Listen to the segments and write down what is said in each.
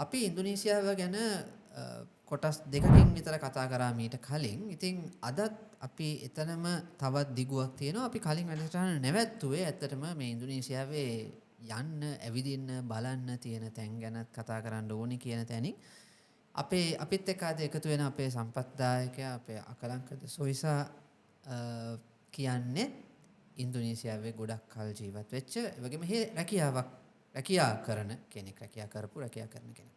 අපි ඉන්දුනීසියාව ගැන කොටස් දෙකකින් විතර කතා කරා මීට කලින්. ඉතින් අදත් අපි එතනම තවත් දිගුවක් තියෙනවා. අපි කලින් වැඩසටහන නැවැත්තුවේ ඇත්තටම මේ ඉන්දුනීසියාවේ යන්න, ඇවිදින්න, බලන්න තියෙන තැන් ගැන කතා කරන්න ඕනි කියන තැනින් අපිත් එක්ක අද එකතු වෙන අපේ සම්පත්දායකයා අපේ අකලංකද සොයිසා කියන්නේ ඉන්දුනීසියාවේ ගොඩක් කල් ජීවත් වෙච්ච ඒ වගේම රැකියා කරන කෙනෙක්. රැකියා කරන කෙනෙක්.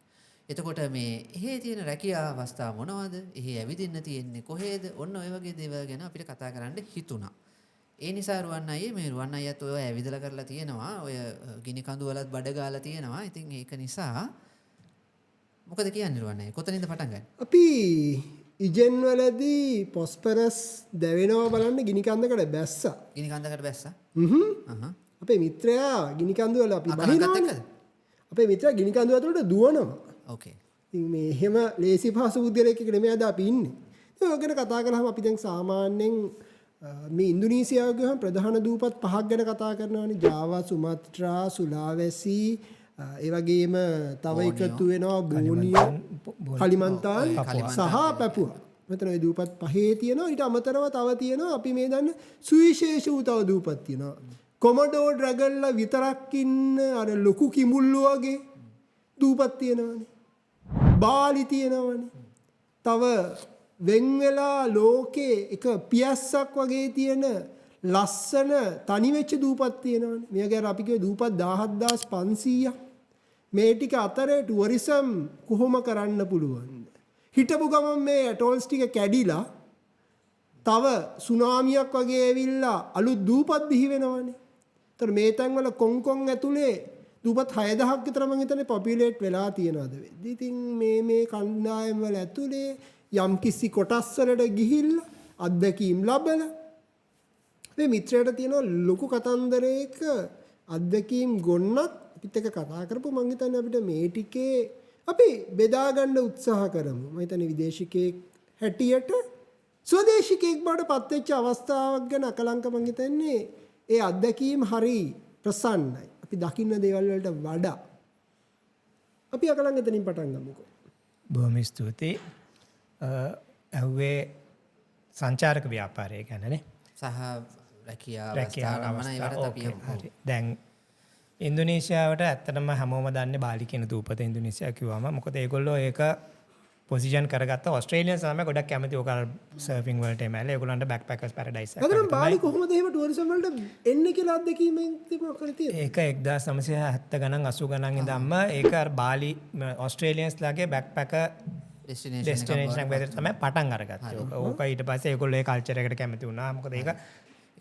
එතකොට මේ එහෙ තියෙන රැකියා අවස්ථා මොනවද? එහෙ ඇවිදින්න තියෙන්නේ කොහෙද? ඔන්න ඔය වගේ දේවල් ගැන අපිට කතා කරන්න හිතුණා. ඒ නිසා රුවන් අයියත් ඔය ඇවිදලා කරලා තියෙනවා. ඔය ගිනි කඳු වලත් බඩ ගාලා තියෙනවා. ඉතින් ඒක නිසා මොකද කියන්නේ රුවන් අයියා? කොතනින්ද පටන් ගන්නේ? අපි ඉජෙන් වලදී පොස්පරස් දැවෙනවා බලන්න ගිනි කන්දකට බැස්සා. ගිනි කන්දකට බැස්සා? අපේ මිත්‍රයා ගිනි කන්ද වල අපි බහිනවා. අපේ මිත්‍රයා ගිනි කන්ද වලට දුවනවා. ඕකේ. ඉතින් මේ එහෙම ලේසි පහසු බුද්ධිලෙක් එක නෙමෙයි අද අපි ඉන්නේ. ඒක ගැන කතා කළාම අපි දැන් සාමාන්‍යයෙන් මේ ඉන්දුනීසියාව ගියහම ප්‍රධාන දූපත් පහක් ගැන කතා කරනවානේ. ජාවා, සුමාත්‍රා, සුලාවෙසි, ඒ වගේම තව එකතු වෙනවා බෝනියෝ, කලිමන්තාන් සහ පැපුවා. මෙතන ওই දූපත් පහේ තියෙනවා. ඊට අමතරව තව තියෙනවා අපි මේ දන්න සුවිශේෂ වූ තව දූපත් තියෙනවා. කොමඩෝ ඩ්‍රැගන්ලා විතරක් ඉන්න අර ලොකු කිඹුල්ලු වගේ දූපත් තියෙනවානේ. බාලි තියෙනවානේ. තව වෙන් වෙලා ලෝකේ එක පියස්සක් වගේ තියෙන ලස්සන තනි වෙච්ච දූපත් තියෙනවානේ. මේක අර අපි කිව්ව දූපත් 17500ක්. මේ ටික අතරේ ටුවරිසම් කොහොම කරන්න පුළුවන්ද? හිටපු ගමන් මේ ඇටෝල්ස් ටික කැඩිලා තව සුනාමියක් වගේ ඇවිල්ලා අලුත් දූපත් බිහි වෙනවානේ. ඒතර මේ තැන්වල කොංකොන් ඇතුලේ දූපත් 6000ක් විතර මම හිතන්නේ පොපියුලේට් වෙලා තියෙනවද වෙද්දි. ඉතින් මේ කණ්ඩායම් වල ඇතුලේ යම් කිසි කොටස් වලට ගිහිල්ලා අත්දැකීම් ලබලා මේ මිත්‍රයට තියෙන ලොකු කතන්දරයක අත්දැකීම් ගොන්නක් අපිත් එක්ක කතා කරපු මම හිතන්නේ අපිට මේ ටිකේ අපි බෙදා ගන්න උත්සාහ කරමු. මම හිතන්නේ විදේශිකයෙක් හැටියට ස්වදේශිකයෙක් බවට පත් වෙච්ච අවස්ථාවක් ගැන අකලංක මම හිතන්නේ ඒ අත්දැකීම් හරි ප්‍රසන්නයි. අපි දකින්න දේවල් වලට වඩා අපි අකලංක එතනින් පටන් ගමුකෝ. බොහොම ස්තුතියි. ඇහුවේ සංචාරක ව්‍යාපාරය ගැනනේ. සහ රැකියාව දැන් ඉන්දුනීසියාවට ඇත්තටම හැමෝම දන්නේ බාලි කියන දූපත ඉන්දුනීසියාව කිව්වම. මොකද ඒගොල්ලෝ ඒක පොසිෂන් කරගත්ත ඔස්ට්‍රේලියන්ස් තමයි ගොඩක් කැමති ඕක සර්ෆින් වලට එමෙල. ඒගොල්ලන්ට බෑක්පැකර්ස් පැරඩයිස් එකක්. අදනම් බාලි කොහොමද එහෙම ටුවරිසම් වලට එන්නේ කියලා අත්දැකීමෙන් තිබුණා කරලා තියෙනවා. ඒක 1970 ගණන් 80 ගණන් ඉඳන්ම ඒක අර බාලි ඔස්ට්‍රේලියන්ස්ලාගේ බෑක්පැකර් ඩෙස්ටිනේෂන් එකක් විදිහට තමයි පටන් අරගත්තේ. ඕක ඊට පස්සේ ඒගොල්ලෝ ඒ කල්චර් එකට කැමති වුණා. මොකද ඒක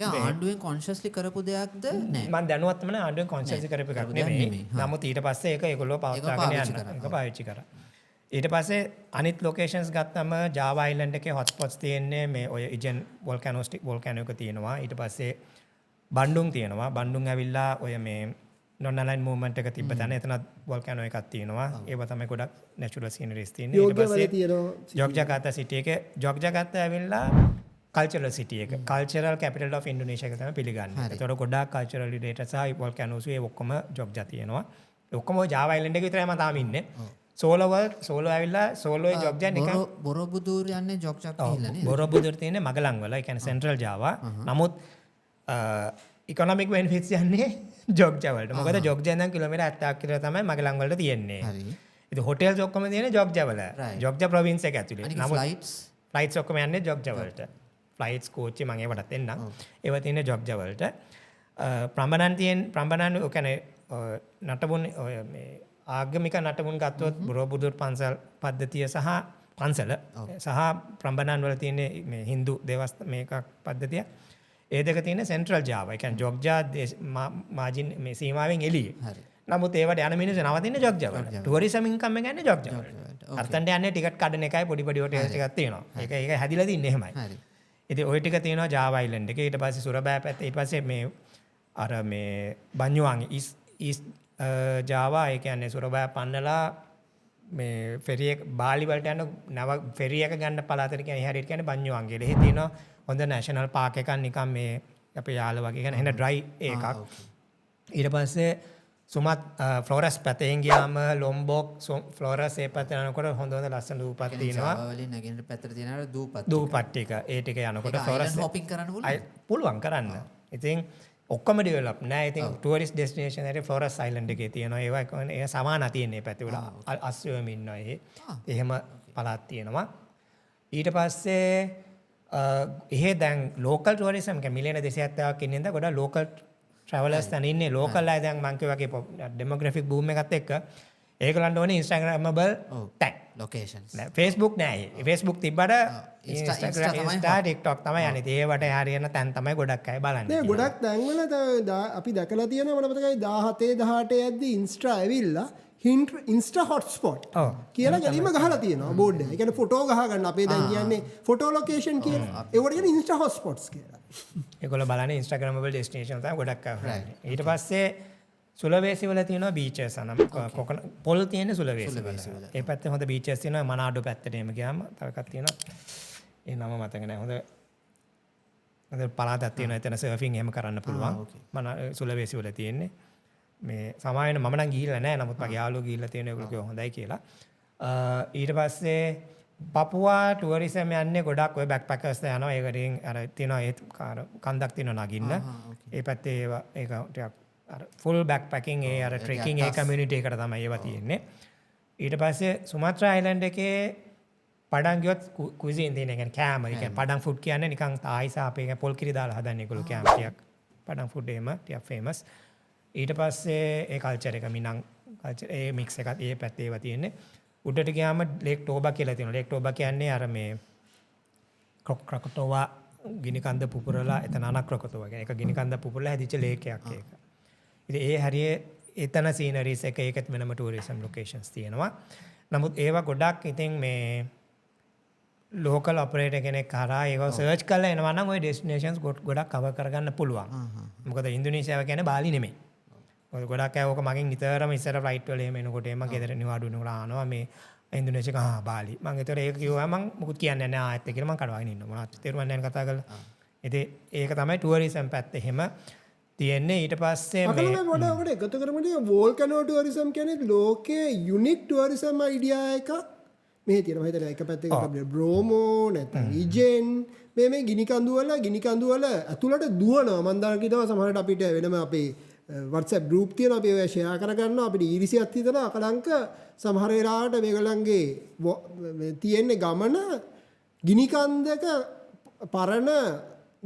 ආණ්ඩුවෙන් කොන්ෂස්ලි කරපු දෙයක්ද? නෑ. මම දැනුවත්වම නෑ ආණ්ඩුවෙන් කොන්ෂස්ලි කරපු එකක් නෙමෙයි. නමුත් ඊට පස්සේ ඒක ඒගොල්ලෝ පවත්වාගෙන යනවා. ඒක පාවිච්චි කරා. ඊට පස්සේ අනිත් ලොකේෂන්ස් ගත්තම ජාවා අයිලන්ඩ් එකේ හොට්ස්පොට්ස් තියෙන්නේ මේ ඔය ඉජෙන් වෝල්කැනෝ එක තියෙනවා. ඊට පස්සේ බණ්ඩුන් තියෙනවා. බණ්ඩුන් ඇවිල්ලා ඔය මේ non-aligned movement එක තිබ්බ තැන එතනත් වෝල්කැනෝ එකක් තියෙනවා. ඒව තමයි ගොඩක් natural sceneries තියෙන්නේ. ඊට පස්සේ යොග්ජකාර්තා සිටි එකේ යොග්ජකාර්තා ඇවිල්ලා කල්චරල් සිටි එක. කල්චරල් කැපිටල් ඔෆ් ඉන්ඩෝනේෂියා එක තමයි පිළිගන්නේ. ඒතකොට ගොඩාක් කල්චරල් ඩේටා සහ වෝල්කැනෝස් ඒ ඔක්කොම යොග්ජා තියෙනවා. ඒ ඔක්කොම ජාවා අයිලන්ඩ් එකේ විතරයි මම තාම ඉන්නේ. සෝලෝ ඇවිල්ලා සෝලෝ ජොග්ජා නිකන් බොරොබුදුර යන්නේ ජොග්ජා කියලා නේද? බොරොබුදුර තියෙන්නේ මගලන් වල. ඒ කියන්නේ සෙන්ට්‍රල් ජාවා. නමුත් ඉකොනොමික් බෙනිෆිට්ස් යන්නේ ජොග්ජා වලට. මොකද ජොග්ජා නම් කිලෝමීටර් 70ක් විතර තමයි මගලන් වලට තියෙන්නේ. හරි. ඉතින් හොටෙල්ස් ඔක්කොම තියෙන්නේ ජොග්ජා වල. ජොග්ජා ප්‍රොවින්ස් එක ඇතුලේ. නමුත් ෆ්ලයිට්ස් ඔක්කොම යන්නේ ජොග්ජා වලට. ෆ්ලයිට්ස් කෝච්චි මම ඒවටත් එන්නම්. ඒව තියෙන්නේ ජොග්ජා වලට. ප්‍රම්බනන් ඔය කියන්නේ නටබුන් ඔය මේ ආගමික නටබුන් ගත්තොත් බොරොබුදුර් පන්සල් පද්ධතිය සහ පන්සල සහ ප්‍රම්බනන් වල තියෙන මේ හින්දු දේවස්ථාන මේකක් පද්ධතිය. ඒ දෙක තියෙන සෙන්ට්‍රල් ජාවා. ඒ කියන්නේ ජොග්ජා මාජින් මේ සීමාවෙන් එළියේ. හරි. නමුත් ඒවට යන මිනිස්සු නවතින්නේ ජොග්ජා වල. ටුවරිසම් ඉන්කම් එක යන්නේ ජොග්ජා වලට. අර්තන්ට යන්නේ ටිකට් කඩන එකයි පොඩි හොටෙල්ස් ටිකක් තියෙනවා. ඒක හැදිලා තින්නේ එහෙමයි. හරි. ඉතින් ওই ටික තියෙනවා ජාවා අයිලන්ඩ් එකේ. ඊට පස්සේ සුරබෑ පැත්තේ ඊට පස්සේ මේ අර මේ බන්යුවාන් ඊස්ට් ජාවා ඒ කියන්නේ සුරබෑ පන්නලා මේ ෆෙරි එක බාලි වලට යන නව ෆෙරි එක ගන්න පළාතට කියන්නේ හරියට කියන්නේ බන්යුවාන් කියලා. එහෙ තියෙනවා හොඳ නැෂනල් පාක් එකක් නිකන් මේ අපේ යාළ වගේ කියන්නේ එහෙන ඩ්‍රයි එකක්. ඊට පස්සේ සුමත් ෆ්ලෝරස් පැතෙන් ගියාම ලොම්බොක් ෆ්ලෝරස් ඒ පැත්තේ යනකොට හොඳ ලස්සන දූපත් තියෙනවා. ජාවා වලින් නැගෙනහිර පැත්තට තියෙනවා දූපත්. දූපත් ටික. ඒ ටික යනකොට ෆ්ලෝරස් හොපින් කරන්න පුළුවන්. පුළුවන් කරන්න. ඉතින් ඔක්කොම ඩෙවලොප් නෑ. ඉතින් ටුවරිස්ට් ඩෙස්ටිනේෂන් එකේ ෆ්ලෝරස් අයිලන්ඩ් එකේ තියෙනවා. ඒවා සමාන තියෙන මේ පැත්තේ වල අස්සෙම ඉන්නවා එහෙම පළාත් තියෙනවා. ඊට පස්සේ එහෙ දැන් ලෝකල් ටුවරිසම් එක මිලියන 270ක් ඉන්නේ ඉඳලා ගොඩක් ලෝකල් ට්‍රැවලර්ස් තන ඉන්නේ ලෝකල් අය දැන් මං කිව්වා වගේ ඩෙමෝග්‍රැෆික් බූම් එකත් එක්ක ඒගොල්ලන්ට ඕනේ ඉන්ස්ටාග්‍රෑමබල් ටැග් ලොකේෂන්ස්. Facebook නෑ. Facebook තිබ්බට ඉන්ස්ටා TikTok තමයි අනිත් ඒවට හරියන තැන් තමයි ගොඩක් අය බලන්නේ. නෑ ගොඩක් තැන්වල අපි දැකලා තියෙනවා මට මතකයි 17 18 යද්දි ඉන්ස්ටා ඇවිල්ලා ඉන්ස්ටා හොට්ස්පොට් කියලා ගැලීම ගහලා තියෙනවා බෝඩ් එක. ඒ කියන්නේ ෆොටෝ ගහ ගන්න අපේ දැන් කියන්නේ ෆොටෝ ලොකේෂන් කියලා. ඒවට කියන්නේ ඉන්ස්ටා හොට්ස්පොට්ස් කියලා. ඒගොල්ලෝ බලන්නේ ඉන්ස්ටාග්‍රෑමබල් ඩෙස්ටිනේෂන් තමයි ගොඩක් අය. ඊට පස්සේ සුලවේසි වල තියෙනවා බීචස් අනම් පොල් තියෙන සුලවේසි වල. ඒ පැත්තේ හොඳ බීචස් තියෙනවා මනාඩෝ පැත්තට එම ගියාම තව එකක් තියෙනවා. ඒ නම මතක නැහැ. හොඳ පළාතක් තියෙනවා එතන සර්ෆින් එහෙම කරන්න පුළුවන්. සුලවේසි වල තියෙන්නේ. මේ සමාවෙන්න මම නම් ගිහිල්ලා නැහැ. නමුත් මගේ යාළුවෝ ගිහිල්ලා තියෙන ඒගොල්ලෝ කිව්වා හොඳයි කියලා. ඊට පස්සේ පපුවා ටුවරිසම් යන්නේ ගොඩක් ඔය බෑක්පැකර්ස් ලා යනවා. ඒකෙන් අර තියෙනවා ඒ කන්දක් තියෙනවා නගින්න. ඒ පැත්තේ ඒක ටිකක් අර ෆුල් බෑක්පැකින් ඒ අර ට්‍රෙකින් ඒ කමියුනිටි එකට තමයි ඒවා තියෙන්නේ. ඊට පස්සේ සුමාත්‍රා අයිලන්ඩ් එකේ පඩම් ගියොත් කුයිසින් තියෙන. ඒ කියන්නේ කෑම. ඒ කියන්නේ පඩම් ෆුඩ් කියන්නේ නිකන් තායි සාපේ පොල් කිරි දාලා හදන්නේ ඒගොල්ලෝ කෑම ටිකක්. පඩම් ෆුඩ් එහෙම ටිකක් ෆේමස්. ඊට පස්සේ ඒ කල්චර් එක මිනං කල්චර් ඒ මික්ස් එකත් ඒ පැත්තේ ඒවා තියෙන්නේ. උඩට ගියාම ලේක් ටෝබා කියලා තියෙනවා. ලේක් ටෝබා කියන්නේ අර මේ ක්‍රොකොටෝවා ගිනිකන්ද පුපුරලා එතන අනක් ක්‍රොකොටෝවා කියන්නේ ඒක ගිනිකන්ද පුපුරලා හැදිච්ච ලේක් එකක් ඒක. ඉතින් ඒ හරියේ එතන සීනරිස් එක ඒකත් වෙනම ටූරිසම් ලොකේෂන්ස් තියෙනවා. නමුත් ඒවා ගොඩක් ඉතින් මේ ලෝකල් ඔපරේටර් කෙනෙක් කරා ඒක සර්ච් කරලා එනවා නම් ওই ඩෙස්ටිනේෂන්ස් ගොඩක් කවර් කරගන්න පුළුවන්. මොකද ඉන්දුනීසියාව කියන්නේ බාලි නෙමෙයි. ඔය ගොඩක් අය ඕක මගෙන් නිතරම ඉස්සර ෆ්ලයිට් වල එහෙම එනකොට එම ගෙදර නිවාඩු වෙනකොට ආනවා මේ ඉන්දුනීසියා බාලි. මම ඒතර ඒක කිව්වා මම මොකුත් කියන්නේ නැහැ ආයෙත් කියලා මම කඩවාගෙන ඉන්නවා. මොනවද තේරුම් නැහැ කතා කරලා. ඉතින් ඒක තමයි ටුවරිසම් පැත්ත එහෙම තියෙන්නේ. ඊට පස්සේ මේ මොනවාකට එකතු කරමුනේ වෝල්කනෝ ටුවරිසම් කියන්නේ ලෝකයේ යුනික් ටුවරිසම් අයිඩියා එකක් මේ තියෙනවා. හිතලා එක පැත්තක අපේ බ්‍රෝමෝ නැත්නම් ඉජෙන් මේ ගිනි කඳු වල ඇතුළට දුවනවා. මම දැන් කිව්වා සමහරවිට අපිට වෙනම අපේ WhatsApp group තියෙනවා අපි ඒවා share කරගන්නවා. අපිට ඊරිසියක් හිතලා අකලංක සමහර වෙලාවට මේගොල්ලන්ගේ තියෙන්නේ ගමන ගිනි කන්දක පරණ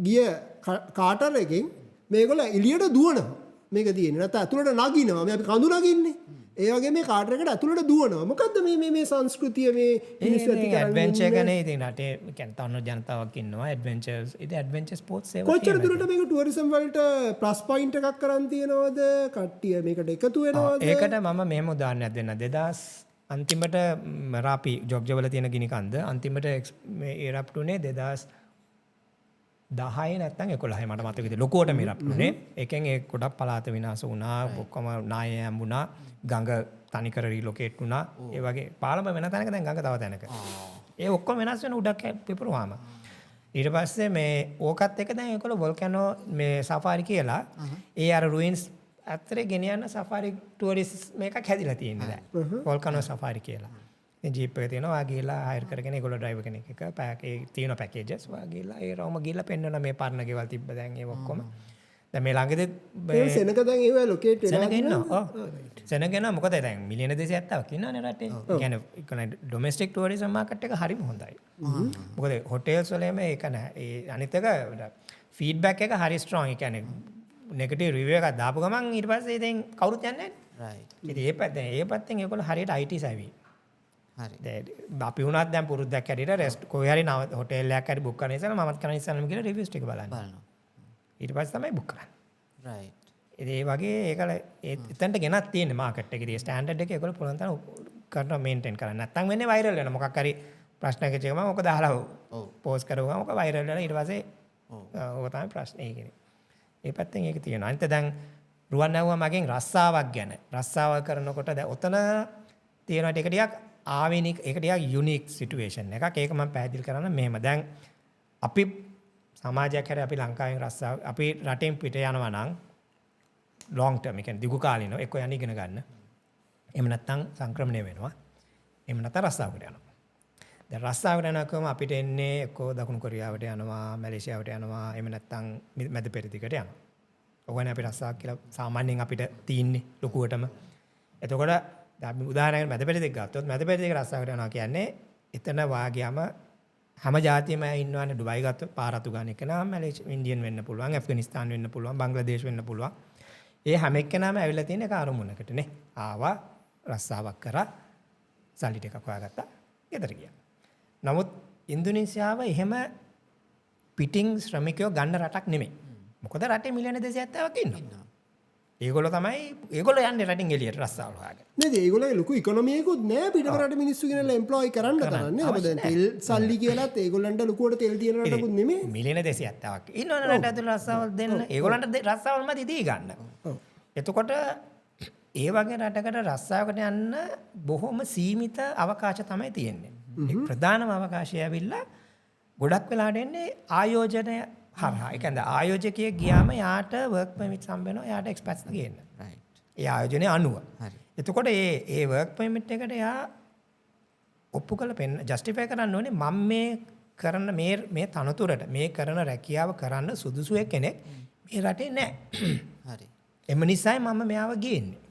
ගිය කාටර් එකෙන් මේගොල්ලෝ එළියට දුවනවා. මේක තියෙන්නේ නැත්නම් ඇතුළට නගිනවා. මේ අපි කඳු නගින්නේ. ඒ වගේ මේ කාටර් එකට ඇතුළට දුවනවා. මොකද්ද මේ සංස්කෘතිය මේ මිනිස්සු ඇති කරන්නේ? ඇඩ්වෙන්චර් ගනේ ඉතින් රටේ කියන්නේ තවන ජනතාවක් ඉන්නවා. ඇඩ්වෙන්චර්ස් ඉතින් ඇඩ්වෙන්චර් ස්පෝර්ට්ස් ඒවා කොච්චර දුරට මේක ටුවරිසම් වලට ප්ලස් පොයින්ට් එකක් කරන් තියනවද? කට්ටිය මේකට එකතු වෙනවද? ඒකට මම මෙහෙම උදාහරණයක් දෙන්න. 2000 අන්තිමට රාපි ජොග්ජ වල තියෙන ගිනි කන්ද අන්තිමට මේ එරප්ට් උනේ 2010 නැත්නම් 11 මට මතක විදිහට ලොකුවට මේ රප්ට් උනේ. ඒකෙන් ඒ ගොඩක් පළාත විනාශ වුණා. ඔක්කොම නාය යම්බුණා. ගඟ තනිකර රීලොකේට් වුණා. ඒ වගේ පාලම වෙන තැනක දැන් ගඟ තව තැනක. ඒ ඔක්කොම වෙනස් වෙන උඩක් පිපුරුවාම. ඊට පස්සේ මේ ඕකත් එක දැන් ඒකවල වොල්කනෝ මේ සෆාරි කියලා ඒ අර රුයින්ස් ඇත්තට ගෙනියන්න සෆාරි ටුවරිස්ට් මේකක් හැදිලා තියෙන්නේ දැන්. වොල්කනෝ සෆාරි කියලා. ඒ ජීප් එක තියෙනවා. ඔයා ගිහලා හයර් කරගෙන ඒගොල්ලෝ ඩ්‍රයිවර් කෙනෙක් එක ඒ තියෙන පැකේජස් ඔයා ගිහලා ඒ රවුම ගිහලා පෙන්වනවා මේ පරණ ගෙවල් තිබ්බ දැන් ඒ ඔක්කොම. දැන් මේ ළඟදී මේ සෙනක දැන් ඒව ලොකේට් වෙලා සෙනග ඉන්නවා. සෙනග ඉන්නවා. මොකද දැන් මිලියන 270ක් ඉන්නවනේ රටේ. ඒ කියන්නේ ඩොමෙස්ටික් ටුවරිසම් මාකට් එක හරිම හොඳයි. මොකද හොටෙල්ස් වලම ඒක නැහැ. ඒ අනිත් එක ෆීඩ්බැක් එක හරි ස්ට්‍රෝං. ඒ කියන්නේ නෙගටිව් රිවිව් එකක් දාපු ගමන් ඊට පස්සේ ඉතින් කවුරුත් යන්නේ නැහැ. රයිට්. ඉතින් ඒ පැත්තෙන් ඒගොල්ලෝ හරියට IT සැවි. හරි. දැන් අපි වුණත් දැන් පුරුද්දක් හැටියට රෙස්ට් කොහේ හරි හොටෙල් එකක් හරි බුක් කරන ඉස්සෙල්ලා මමත් කරන ඉස්සෙල්ලාම ගිහලා රිවිව්ස් ටික බලනවා. ඊට පස්සේ තමයි බුක් කරන්නේ. රයිට්. ඒ වගේ ඒකල එතනට ගෙනත් තියෙන්නේ මාකට් එකේ. ඒ ස්ටෑන්ඩඩ් එක ඒගොල්ලෝ පුළුවන් තරම් කරනවා මේන්ටේන් කරන්න. නැත්තම් වෙන්නේ වෛරල් වෙන මොකක් හරි ප්‍රශ්නයක් කියවම මොකද දාලා පෝස්ට් කරුවා මොකක් වෛරල් වෙලා ඊට පස්සේ ඕක තමයි ප්‍රශ්නේ කියන්නේ. ඒ පැත්තෙන් ඒක තියෙනවා. අනිත් දැන් රුවන් නැවුවා මගෙන් රස්සාවක් ගැන. රස්සාව කරනකොට දැන් ඔතන තියෙන ටික ආවෙනික ඒක ටිකක් යුනික් සිටුේෂන් එකක්. ඒක මම පැහැදිලි කරන්න මෙහෙම. දැන් අපි සමාජයක් හැර අපි ලංකාවෙන් රස්සාව අපි රටෙන් පිට යනවා නම් long term, ඒ කියන්නේ දිගු කාලිනව එක්ක යන්න ඉගෙන ගන්න. එහෙම නැත්නම් සංක්‍රමණය වෙනවා. එහෙම නැත්නම් රස්සාවකට යනවා. දැන් රස්සාවකට යනකම අපිට එන්නේ එක්කෝ දකුණු කොරියාවට යනවා, මැලේසියාවට යනවා, එහෙම නැත්නම් මැද පෙරදිගට යනවා. ඔයගොල්ලෝ අපි රස්සාවක් කියලා සාමාන්‍යයෙන් අපිට තියෙන්නේ ලොකුවටම. එතකොට අපි උදාහරණයක් මැද පෙරදිග ගත්තොත් මැද පෙරදිග රස්සාවකට යනවා කියන්නේ එතන වාගියම හැම ජාතියෙම ඉන්නවනේ. ඩුබයි ගත්තොත් පාරතු ගන්න එක නම් මැලේසියා ඉන්දියන් වෙන්න පුළුවන්, ඇෆ්ගනිස්තාන් වෙන්න පුළුවන්, බංග්ලාදේශ වෙන්න පුළුවන්. ඒ හැම එක්කෙනාම ඇවිල්ලා තියෙන එක අරමුණකට නේ. ආවා රස්සාවක් කරා සල්ලි ටිකක් හොයාගත්තා ගෙදර ගියා. නමුත් ඉන්දුනීසියාව එහෙම පිටින් ශ්‍රමිකයෝ ගන්න රටක් නෙමෙයි. මොකද රටේ මිලියන 270ක් ඉන්නවා. ඒගොල්ලෝ යන්නේ රටින් එළියට රස්සාවල් හොයාගෙන. නේද? ඒගොල්ලෝ ලොකු ඉකොනොමියකුත් නෑ පිටම රට මිනිස්සු ගෙනල්ලා එම්ප්ලොයි කරන්න තරන්නේ. අප දැන් තෙල් සල්ලි කියලාත් ඒගොල්ලන්ට ලොකුවට තෙල් තියෙන රටකුත් නෙමෙයි. මිලියන 270ක් ඉන්නවනේ රට ඇතුළේ රස්සාවල් දෙන්න. ඒගොල්ලන්ට රස්සාවල් මැදි දී ගන්න. එතකොට ඒ වගේ රටකට රස්සාවකට යන්න බොහොම සීමිත අවකාශ තමයි තියෙන්නේ. ප්‍රධානම අවකාශය ඇවිල්ලා ගොඩක් වෙලාට එන්නේ ආයෝජනය හරහා. ඒ කියන්නේ ආයෝජකයෙක් ගියාම යාට වර්ක් පර්මිට් හම්බ වෙනවා. යාට එක්ස්පැට්ස් ගේන්න. right. ඒ ආයෝජනයේ අනුව. හරි. එතකොට ඒ වර්ක් පර්මිට් එකට යා ඔප්පු කරලා පෙන්න ජස්ටිෆයි කරන්න ඕනේ මම මේ කරන මේ තනතුරට මේ කරන රැකියාව කරන්න සුදුසු කෙනෙක් මේ රටේ නැහැ. හරි. එම නිසායි මම මෙයාව ගේන්නේ.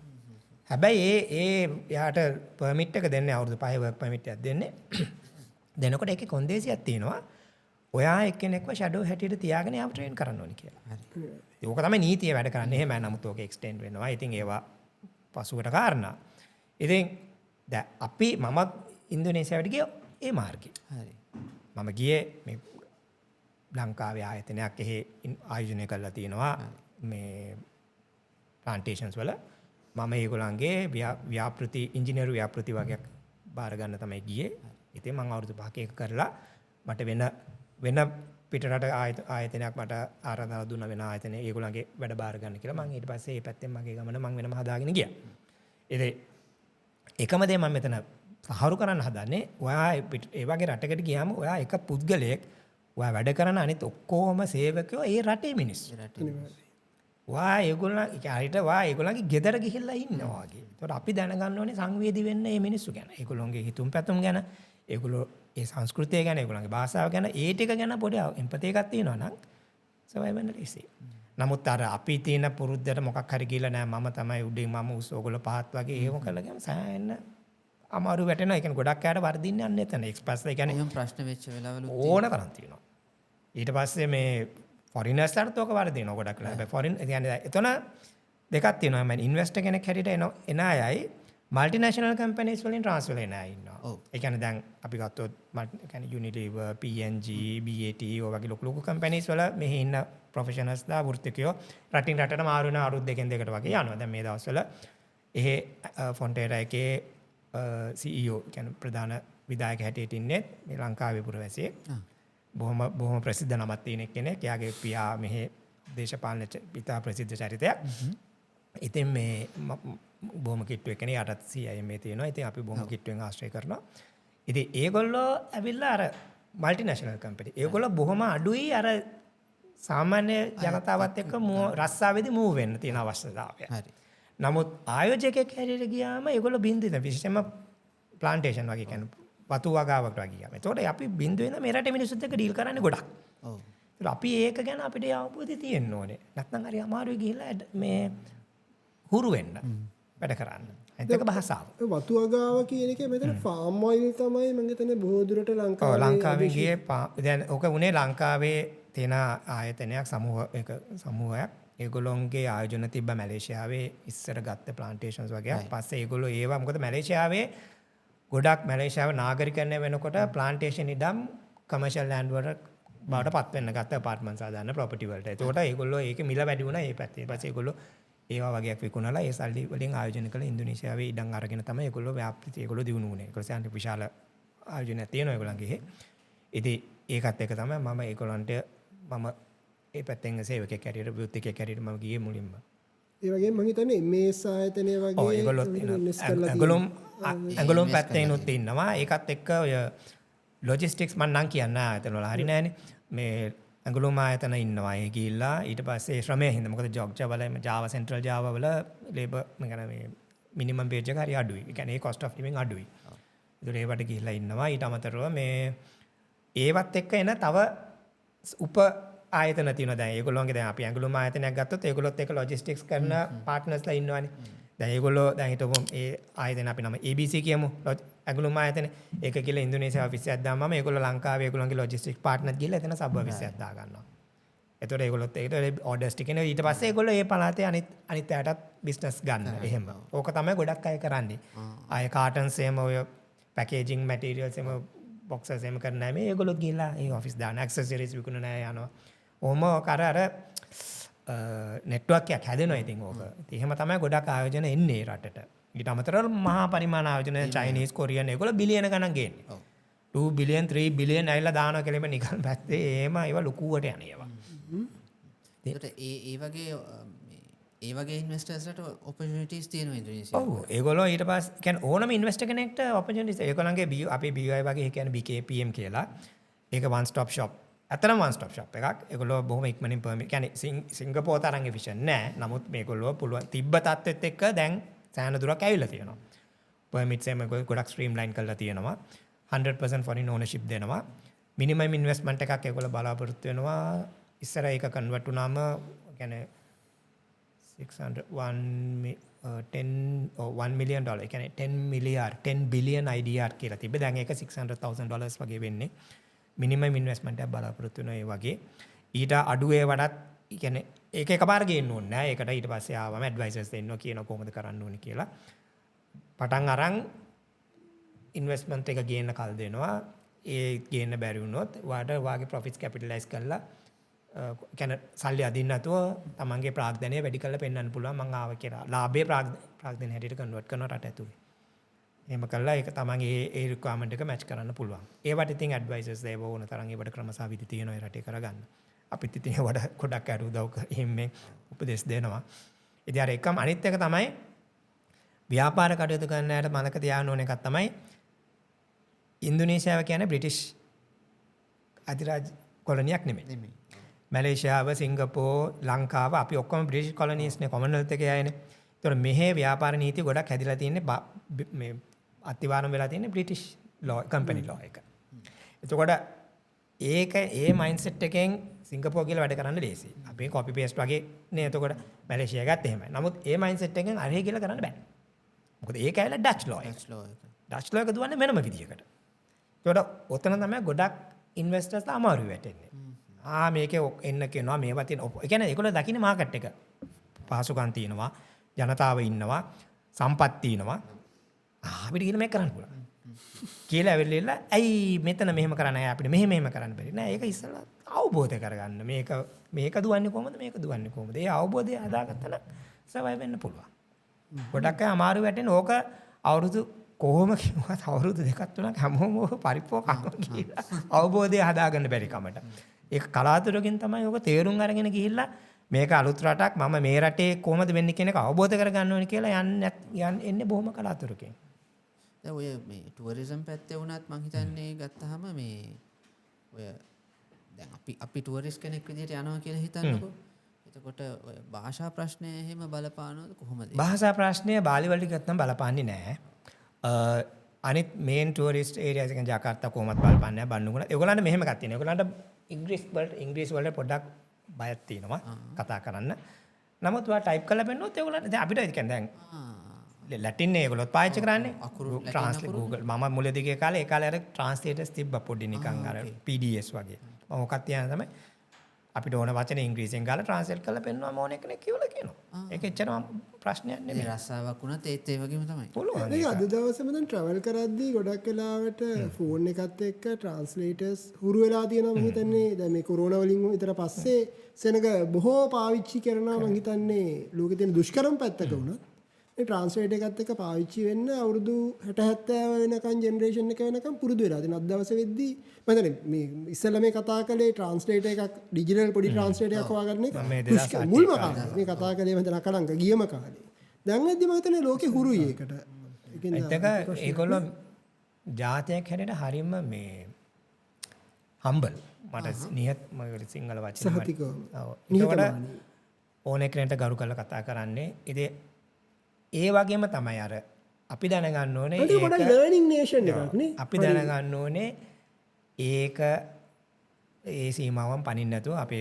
හැබැයි යාට පර්මිට් එක දෙන්නේ අවුරුදු 5 වර්ක් පර්මිට් එකක් දෙන්නේ. දෙනකොට ඒකේ කොන්දේසියක් තියෙනවා. ඔයා එක්කෙනෙක්ව ෂැඩෝ හැටියට තියාගෙන යාව ට්‍රේන් කරන්න ඕනේ කියලා. හරි. ඒක තමයි නීතිය වැඩ කරන්නේ. එහෙම නමුත් ඕක එක්ස්ටෙන්ඩ් වෙනවා. ඉතින් ඒවා පසුවට කාරණා. ඉතින් දැන් මම ඉන්දුනීසියාවට ගියේ ඒ මාර්ගේ. හරි. මම ගියේ මේ ලංකාවේ ආයතනයක් එහි ආයෝජනය කරලා තියෙනවා මේ ප්ලාන්ටේෂන්ස් වල. මම ඒගොල්ලන්ගේ ව්‍යාපෘති ඉංජිනේරු ව්‍යාපෘති වගේක් බාර ගන්න තමයි ගියේ. ඉතින් මම අවුරුදු 5ක ඒක කරලා මට වෙන පිටරට ආයතනයක් මට ආරාධනා දුන්න වෙන ආයතනයේ ඒගොල්ලන්ගේ වැඩ බාර ගන්න කියලා. මම ඊට පස්සේ මේ පැත්තෙන් මගේ ගමන මම වෙනම හදාගෙන ගියා. ඉතින් එකම දේ මම මෙතන සහරු කරන්න හදන්නේ ඔයා ඒ වගේ රටකට ගියාම ඔයා එක පුද්ගලයෙක් ඔයා වැඩ කරන අනිත් ඔක්කොම සේවකයෝ ඒ රටේ මිනිස්සු. ඒගොල්ලන්ගේ ගෙදර ගිහිල්ලා ඉන්නවා වගේ. ඒකට අපි දැනගන්න ඕනේ සංවේදී වෙන්න මේ මිනිස්සු ගැන. ඒගොල්ලෝගේ හිතුම් පැතුම් ගැන, ඒගොල්ලෝ ඒ සංස්කෘතිය ගැන, ඒගොල්ලෝගේ භාෂාව ගැන ඒ ටික ගැන පොඩි එම්පති එකක් තියෙනවා නම් සර්වයිව් වෙන්න ලේසි. නමුත් අර අපි තියෙන පුරුද්දට මොකක් හරි කියලා නෑ මම තමයි උඩින් මම උස් ඕගොල්ලෝ පහත් වගේ ඒව කළා ගියාම සෑහෙන්න අමාරු වැටෙනවා. ඒ කියන්නේ ගොඩක් අයට වර්ධින්නේ යන්නේ නැතන. එක්ස්ප්‍රස් ඒ කියන්නේ එහෙම ප්‍රශ්න වෙච්ච වෙලාවලු ඕන තරම් තියෙනවා. ඊට පස්සේ මේ ෆොරිනර්ස්ලාට තෝක වර්ධිනවා ගොඩක් වෙලා. හැබැයි ෆොරින් ඒ කියන්නේ එතන දෙකක් තියෙනවා. මම ඉන්වෙස්ටර් කෙනෙක් හැටියට එන අයයි මල්ටිනේෂනල් කම්පැනිස් වලින් ට්‍රාන්ස්ෆර් වෙන අය ඉන්නවා. ඒ කියන්නේ දැන් අපි ගත්තොත් ඒ කියන්නේ Unilever, P&G, BAT ඔය වගේ ලොකු කම්පැනිස් වල මෙහි ඉන්න ප්‍රොෆෙෂනල්ස්ලා වෘත්තිකයෝ රටින් රටට මාරු වෙන අවුරුදු දෙකෙන් දෙකට වගේ යනවා. දැන් මේ දවස්වල එහෙ ෆොන්ටේරා එකේ CEO කියන්නේ ප්‍රධාන විධායක හැටියට ඉන්නේ මේ ලංකාවේ පුරවැසියෙක්. බොහොම ප්‍රසිද්ධ නමක් තියෙන කෙනෙක්. එයාගේ පියා මෙහි දේශපාලන පිතා ප්‍රසිද්ධ චරිතයක්. ඉතින් මේ බොහොම කිට්ටුවෙක් කෙනෙක් යටත් CIM තියෙනවා. ඉතින් අපි බොහොම කිට්ටුවෙන් ආශ්‍රය කරනවා. ඉතින් ඒගොල්ලෝ ඇවිල්ලා අර මල්ටිනේෂනල් කම්පැනි. ඒගොල්ලෝ බොහොම අඩුයි අර සාමාන්‍ය ජනතාවත් එක්ක රස්සාවේදී මූව් වෙන්න තියෙන අවශ්‍යතාවය. හරි. නමුත් ආයෝජකයෙක් හැටියට ගියාම ඒගොල්ලෝ බින්දුවෙන් විශේෂයෙන්ම ප්ලාන්ටේෂන් වගේ කියන්නේ වතු වගාවකට වගේ ගියාම. ඒතකොට අපි බින්දුවෙන් මේ රටේ මිනිස්සුත් එක්ක ඩීල් කරන්නේ ගොඩක්. ඔව්. ඒත් අපි ඒක ගැන අපිට අවබෝධය තියෙන්න ඕනේ. නැත්නම් හරි අමාරුයි ගිහිල්ලා මේ හුරු වෙන්න වැඩ කරන්න. අනිත් එක භාෂාව. වතු වගාව කියන එක මෙතන ෆාම් ඔයිල් තමයි මම හිතන්නේ බොහෝ දුරට ලංකාවේ ගියේ දැන් ඔක උනේ ලංකාවේ තියෙන ආයතනයක් සමූහයක්. ඒගොල්ලොන්ගේ ආයෝජන තිබ්බ මැලේසියාවේ ඉස්සර ගත්ත ප්ලාන්ටේෂන්ස් වගේ. පස්සේ ඒගොල්ලෝ ඒවා මොකද මැලේසියාවේ ගොඩක් මැලේසියාව නාගරිකයන් වෙනකොට ප්ලාන්ටේෂන් ඉදම් කමර්ෂල් ලෑන්ඩ් වල බවට පත් වෙන්න ගත්ත අපාර්ට්මන්ට්ස් ආදාන ප්‍රොපර්ටි වලට. ඒකට ඒගොල්ලෝ ඒකේ මිල වැඩි වුණා ඒ පැත්තේ. ඊට පස්සේ ඒගොල්ලෝ ඒවා වගේක් විකුණලා ඒ සල්ලි වලින් ආයෝජන කළ ඉන්දුනීසියාවේ ඉඩම් අරගෙන තමයි ඒගොල්ලෝ ව්‍යාපෘති ඒගොල්ලෝ දිනු වුණේ. ඒගොල්ලෝ සෑහෙන විශාල ආයෝජනයක් තියෙනවා ඒගොල්ලන්ගේ. ඉතින් ඒකත් එක තමයි මම ඒගොල්ලන්ට ඒ පැත්තෙන් සේවකයෙක් හැටියට වෘත්තිකයෙක් හැටියට මම ගියේ මුලින්ම. ඒ වගේම මම හිතන්නේ MS ආයතනය වගේ ඇඟලුම් පැත්තෙනුත් ඉන්නවා. ඒකත් එක්ක ඔය ලොජිස්ටික්ස් මම නම් කියන්න ආයතන වල හරි නෑනේ. මේ ඇඟලුම් ආයතන ඉන්නවා. ඒ ගිහිල්ලා ඊට පස්සේ ශ්‍රමය හින්දා මොකද ජොග්ජා වල Java Central Java වල ලේබර් මේ මිනිමම් වේජ් එක හරි අඩුයි. ඒ කියන්නේ cost of living අඩුයි. ඒතර ඒවට ගිහිල්ලා ඉන්නවා. ඊට අමතරව මේ ඒවත් එක්ක එන තව උප ආයතන තියෙනවා. දැන් ඒගොල්ලෝගේ දැන් අපි ඇඟලුම් ආයතනයක් ගත්තොත් ඒගොල්ලොත් එක්ක ලොජිස්ටික්ස් කරන පාර්ට්නර්ස්ලා ඉන්නවානේ. දැන් ඒගොල්ලෝ දැන් හිතමු ඒ ආයතන අපි නම ABC කියමු. ඇඟලුම් ආයතන ඒක කියලා ඉන්දුනීසියා ඔෆිස් එකක් දාමම ඒගොල්ලෝ ලංකාවේ ඒගොල්ලෝගේ ලොජිස්ටික් පාර්ට්නර් ගිහලා එතන සබ් ඔෆිස් එකක් දා ගන්නවා. එතකොට ඒගොල්ලොත් ඒකට ඕඩර්ස් ටික එනවා. ඊට පස්සේ ඒගොල්ලෝ ඒ පළාතේ අනිත් අයටත් බිස්නස් ගන්න. එහෙම. ඕක තමයි ගොඩක් අය කරන්නේ. ආයේ කාටන්ස් එහෙම ඔය පැකේජින් මැටීරියල්ස් එහෙම බොක්සස් එහෙම කරන්නේ නැහැ. මේ ඒගොල්ලෝ ගිහලා ඒ ඔෆිස් දාන ඇක්සසරිස් විකුණන අය යනවා. ඔහොම අර නෙට්වර්ක් එකක් හැදෙනවා ඉතින් ඕක. ඉතින් එහෙම තමයි ගොඩක් ආයෝජන එන්නේ රටට. ඊට අමතරව මහා පරිමාණ ආයෝජන චයිනීස් කොරියන් ඒගොල්ලෝ බිලියන ගණන් ගේන්නේ. 2 බිලියන් 3 බිලියන් ඇවිල්ලා දානවා කියලා නිකන් පැත්තේ එහෙම ඒවා ලොකුවට යන ඒවා. ඒකට ඒ වගේ ඉන්වෙස්ටර්ස්ලට ඔපචුනිටිස් තියෙනවා ඉන්දුනීසියාවේ. ඔව් ඒගොල්ලෝ ඊට පස්සේ කියන්නේ ඕනම ඉන්වෙස්ටර් කෙනෙක්ට ඔපචුනිටිස් ඒගොල්ලන්ගේ අපේ BI වගේ කියන්නේ BKPM කියලා. ඒක one stop shop. අතරම one stop shop එකක්. ඒගොල්ලෝ බොහොම ඉක්මනින් පර්මිට් කියන්නේ සිංගප්පූර් තරම් එෆිෂන්ට් නෑ. නමුත් මේගොල්ලෝ පුළුවන් තිබ්බ තත්ත්වෙත් එක්ක දැන් සෑහෙන දුරක් ඇවිල්ලා තියෙනවා. පර්මිට්ස් එම ගොඩක් ස්ට්‍රීම්ලයින් කරලා තියෙනවා. 100% foreign ownership දෙනවා. මිනිමම් ඉන්වෙස්ට්මන්ට් එකක් ඒගොල්ලෝ බලාපොරොත්තු වෙනවා. ඉස්සර ඒක කන්වර්ට් වුණාම කියන්නේ 1 million dollar ඒ කියන්නේ 10 billion IDR කියලා තිබ්බේ. දැන් ඒක $600,000 වගේ වෙන්නේ. මිනිමම් ඉන්වෙස්ට්මන්ට් එකක් බලාපොරොත්තු වෙනවා ඒ වගේ. ඊට අඩු ඒවටත් කියන්නේ ඒක එකපාර ගේන්න ඕනේ නෑ. ඒකට ඊට පස්සේ ආවම ඇඩ්වයිසර්ස් දෙන්නවා කියනවා කොහොමද කරන්න ඕනේ කියලා. පටන් අරන් ඉන්වෙස්ට්මන්ට් එක ගේන්න කල් දෙනවා. ඒ ගේන්න බැරි වුණොත් වාගේ ප්‍රොෆිට්ස් කැපිටලයිස් කරලා කියන්නේ සල්ලි අදින්න නැතුව තමන්ගේ ප්‍රාග්ධනය වැඩි කරලා පෙන්වන්න පුළුවන් මං ආව කියලා. ලාභයේ ප්‍රාග්ධනය හැටියට කන්වර්ට් කරනවා රට ඇතුලේ. එහෙම කළා ඒක තමන්ගේ ඒ රික්වයර්මන්ට් එක මැච් කරන්න පුළුවන්. ඒවට ඉතින් ඇඩ්වයිසර්ස් දේව ඕන තරම් ඒවට ක්‍රමසාවිදි තියෙනවා ඒ රටේ කරගන්න. අපිත් ඉතින් ඒවට ගොඩක් අර උදව් එහෙම උපදෙස් දෙනවා. ඉතින් අර එකම අනිත් එක තමයි ව්‍යාපාර කටයුතු කරන අයට මතක තියාගන්න ඕන එකක් තමයි ඉන්දුනීසියාව කියන්නේ බ්‍රිටිෂ් අධිරාජ්‍ය කොලොනියක් නෙමෙයි. මැලේසියාව, සිංගප්පූර්, ලංකාව අපි ඔක්කොම බ්‍රිටිෂ් කොලොනීස් නේ කොමන්වෙල්ත් එකේ අයනේ. ඒතකොට මෙහි ව්‍යාපාර නීති ගොඩක් හැදිලා තියෙන්නේ මේ අතිවාරම් වෙලා තියෙන්නේ බ්‍රිටිෂ් ලෝ කම්පැනි ලෝ එක. එතකොට ඒක ඒ මයින්ඩ්සෙට් එකෙන් සිංගප්පූර් කියලා වැඩ කරන්න ලේසියි. අපි කොපි පේස්ට් වගේ නේ එතකොට මැලේසියා ගත්ත එහෙමයි. නමුත් ඒ මයින්ඩ්සෙට් එකෙන් අරහෙ කියලා කරන්න බෑ. මොකද ඒක ඇවිල්ලා ඩච් ලෝ එක. ඩච් ලෝ එක දුවන්නේ වෙනම විදියකට. ඒතකොට ඔතන තමයි ගොඩක් ඉන්වෙස්ටර්ස්ලා අමාරු වෙටෙන්නේ. මේකේ එන්න කියනවා මේවා තියෙන. ඒ කියන්නේ ඒගොල්ලෝ දකින්නේ මාකට් එක. පහසුකම් තියෙනවා, ජනතාව ඉන්නවා, සම්පත් තියෙනවා. අපිට කියලා මේක කරන්න පුළුවන්. කියලා ඇවිල්ලා ඇයි මෙතන මෙහෙම කරන්න අපිට මෙහෙම කරන්න බැරි නෑ. ඒක ඉස්සෙල්ලා අවබෝධ කරගන්න. මේක දුවන්නේ කොහොමද? මේක දුවන්නේ කොහොමද? ඒ අවබෝධය හදාගත්තා නම් සර්වයිව් වෙන්න පුළුවන්. ගොඩක් අය අමාරු වැටෙන ඕක අවුරුදු කොහොම කිව්වත් අවුරුදු 2ක් 3ක් හැමෝම පරිප්පුවකම කියලා අවබෝධය හදාගන්න බැරි කමට. ඒක කලාතුරකින් තමයි ඔක තේරුම් අරගෙන ගිහිල්ලා මේක අලුත් රටක් මම මේ රටේ කොහොමද වෙන්නේ කියන එක අවබෝධ කරගන්න ඕනේ කියලා එන්නේ බොහොම කලාතුරකින්. දැන් ඔය මේ ටුවරිසම් පැත්තේ වුණත් මං හිතන්නේ ගත්තාම මේ ඔය දැන් අපි ටුවරිස්ට් කෙනෙක් විදිහට යනවා කියලා හිතන්නකෝ. එතකොට ඔය භාෂා ප්‍රශ්නය එහෙම බලපානවද කොහොමද? භාෂා ප්‍රශ්නය බාලි වලට ගත්තම බලපාන්නේ නැහැ. අනිත් මේන් ටුවරිස්ට් ඒරියාස් එකෙන් ජකාර්තා කොහොමත් බලපාන්නේ නැහැ. බන්නුගුණ ඒගොල්ලන්ට මෙහෙම එකක් තියෙනවා. ඒගොල්ලන්ට ඉංග්‍රීසි වලට පොඩ්ඩක් බයක් තියෙනවා කතා කරන්න. නමුත් ඔයා ටයිප් කරලා බැලුවොත් ඒගොල්ලන්ට දැන් අපිට කියන්නේ දැන් ලැටින් ඒගොල්ලොත් පාවිච්චි කරන්නේ ට්‍රාන්ස්ලේට් Google මම මුලදී ගිය කාලේ ඒ කාලේ අර ට්‍රාන්ස්ලේටර්ස් තිබ්බා පොඩි නිකන් අර PDS වගේ. මම මොකක් තියන තමයි අපිට ඕන වචන ඉංග්‍රීසියෙන් ගාලා ට්‍රාන්ස්ලේට් කරලා පෙන්නනවා ඕන කෙනෙක් කියලා කියනවා. ඒක එච්චරම ප්‍රශ්නයක් නෙමෙයි. රස්සාවක් වුණත් ඒත් ඒ වගේම තමයි. පුළුවන්. ඒක අද දවසේම දැන් ට්‍රැවල් කරද්දී ගොඩක් වෙලාවට ෆෝන් එකත් එක්ක ට්‍රාන්ස්ලේටර්ස් හුරු වෙලා තියෙනවා මම හිතන්නේ. දැන් මේ කොරෝනා වලින් විතර පස්සේ සෙනග බොහෝ පාවිච්චි කරනවා මම හිතන්නේ ලෝකේ තියෙන දුෂ්කරම පැත්තක වුණත් මේ ට්‍රාන්ස්ලේටර් එකත් එක්ක පාවිච්චි වෙන්න අවුරුදු 60 70 වෙනකන් ජෙනරේෂන් එක වෙනකන් පුරුදු වෙලා. දැන් අද දවසේ වෙද්දී මම හිතන්නේ මේ ඉස්සෙල්ලා මේ කතා කළේ ට්‍රාන්ස්ලේටර් එකක් ඩිජිටල් පොඩි ට්‍රාන්ස්ලේටර් එකක් හොයාගන්න එක මුල්ම කාලේ මේ කතා කළේ මම හිතන අකලංක ගියම කාලේ. දැන් වෙද්දී මම හිතන්නේ ලෝකේ හුරුයි ඒකට. ඒක ඒගොල්ලෝ ජාතියක් හැටියට හරියම මේ humble මට නිහත මගේ සිංහල වචන සහතිකව. නිහතමානී ඕනේ කෙනෙක්ට ගරු කරලා කතා කරන්නේ ඉතින් ඒ වගේම තමයි අර අපි දැනගන්න ඕනේ ඒක පොඩක් ලර්නින් නේෂන් එකක් නේ. අපි දැනගන්න ඕනේ ඒක ඒ සීමාවන් පනින්න නැතුව අපි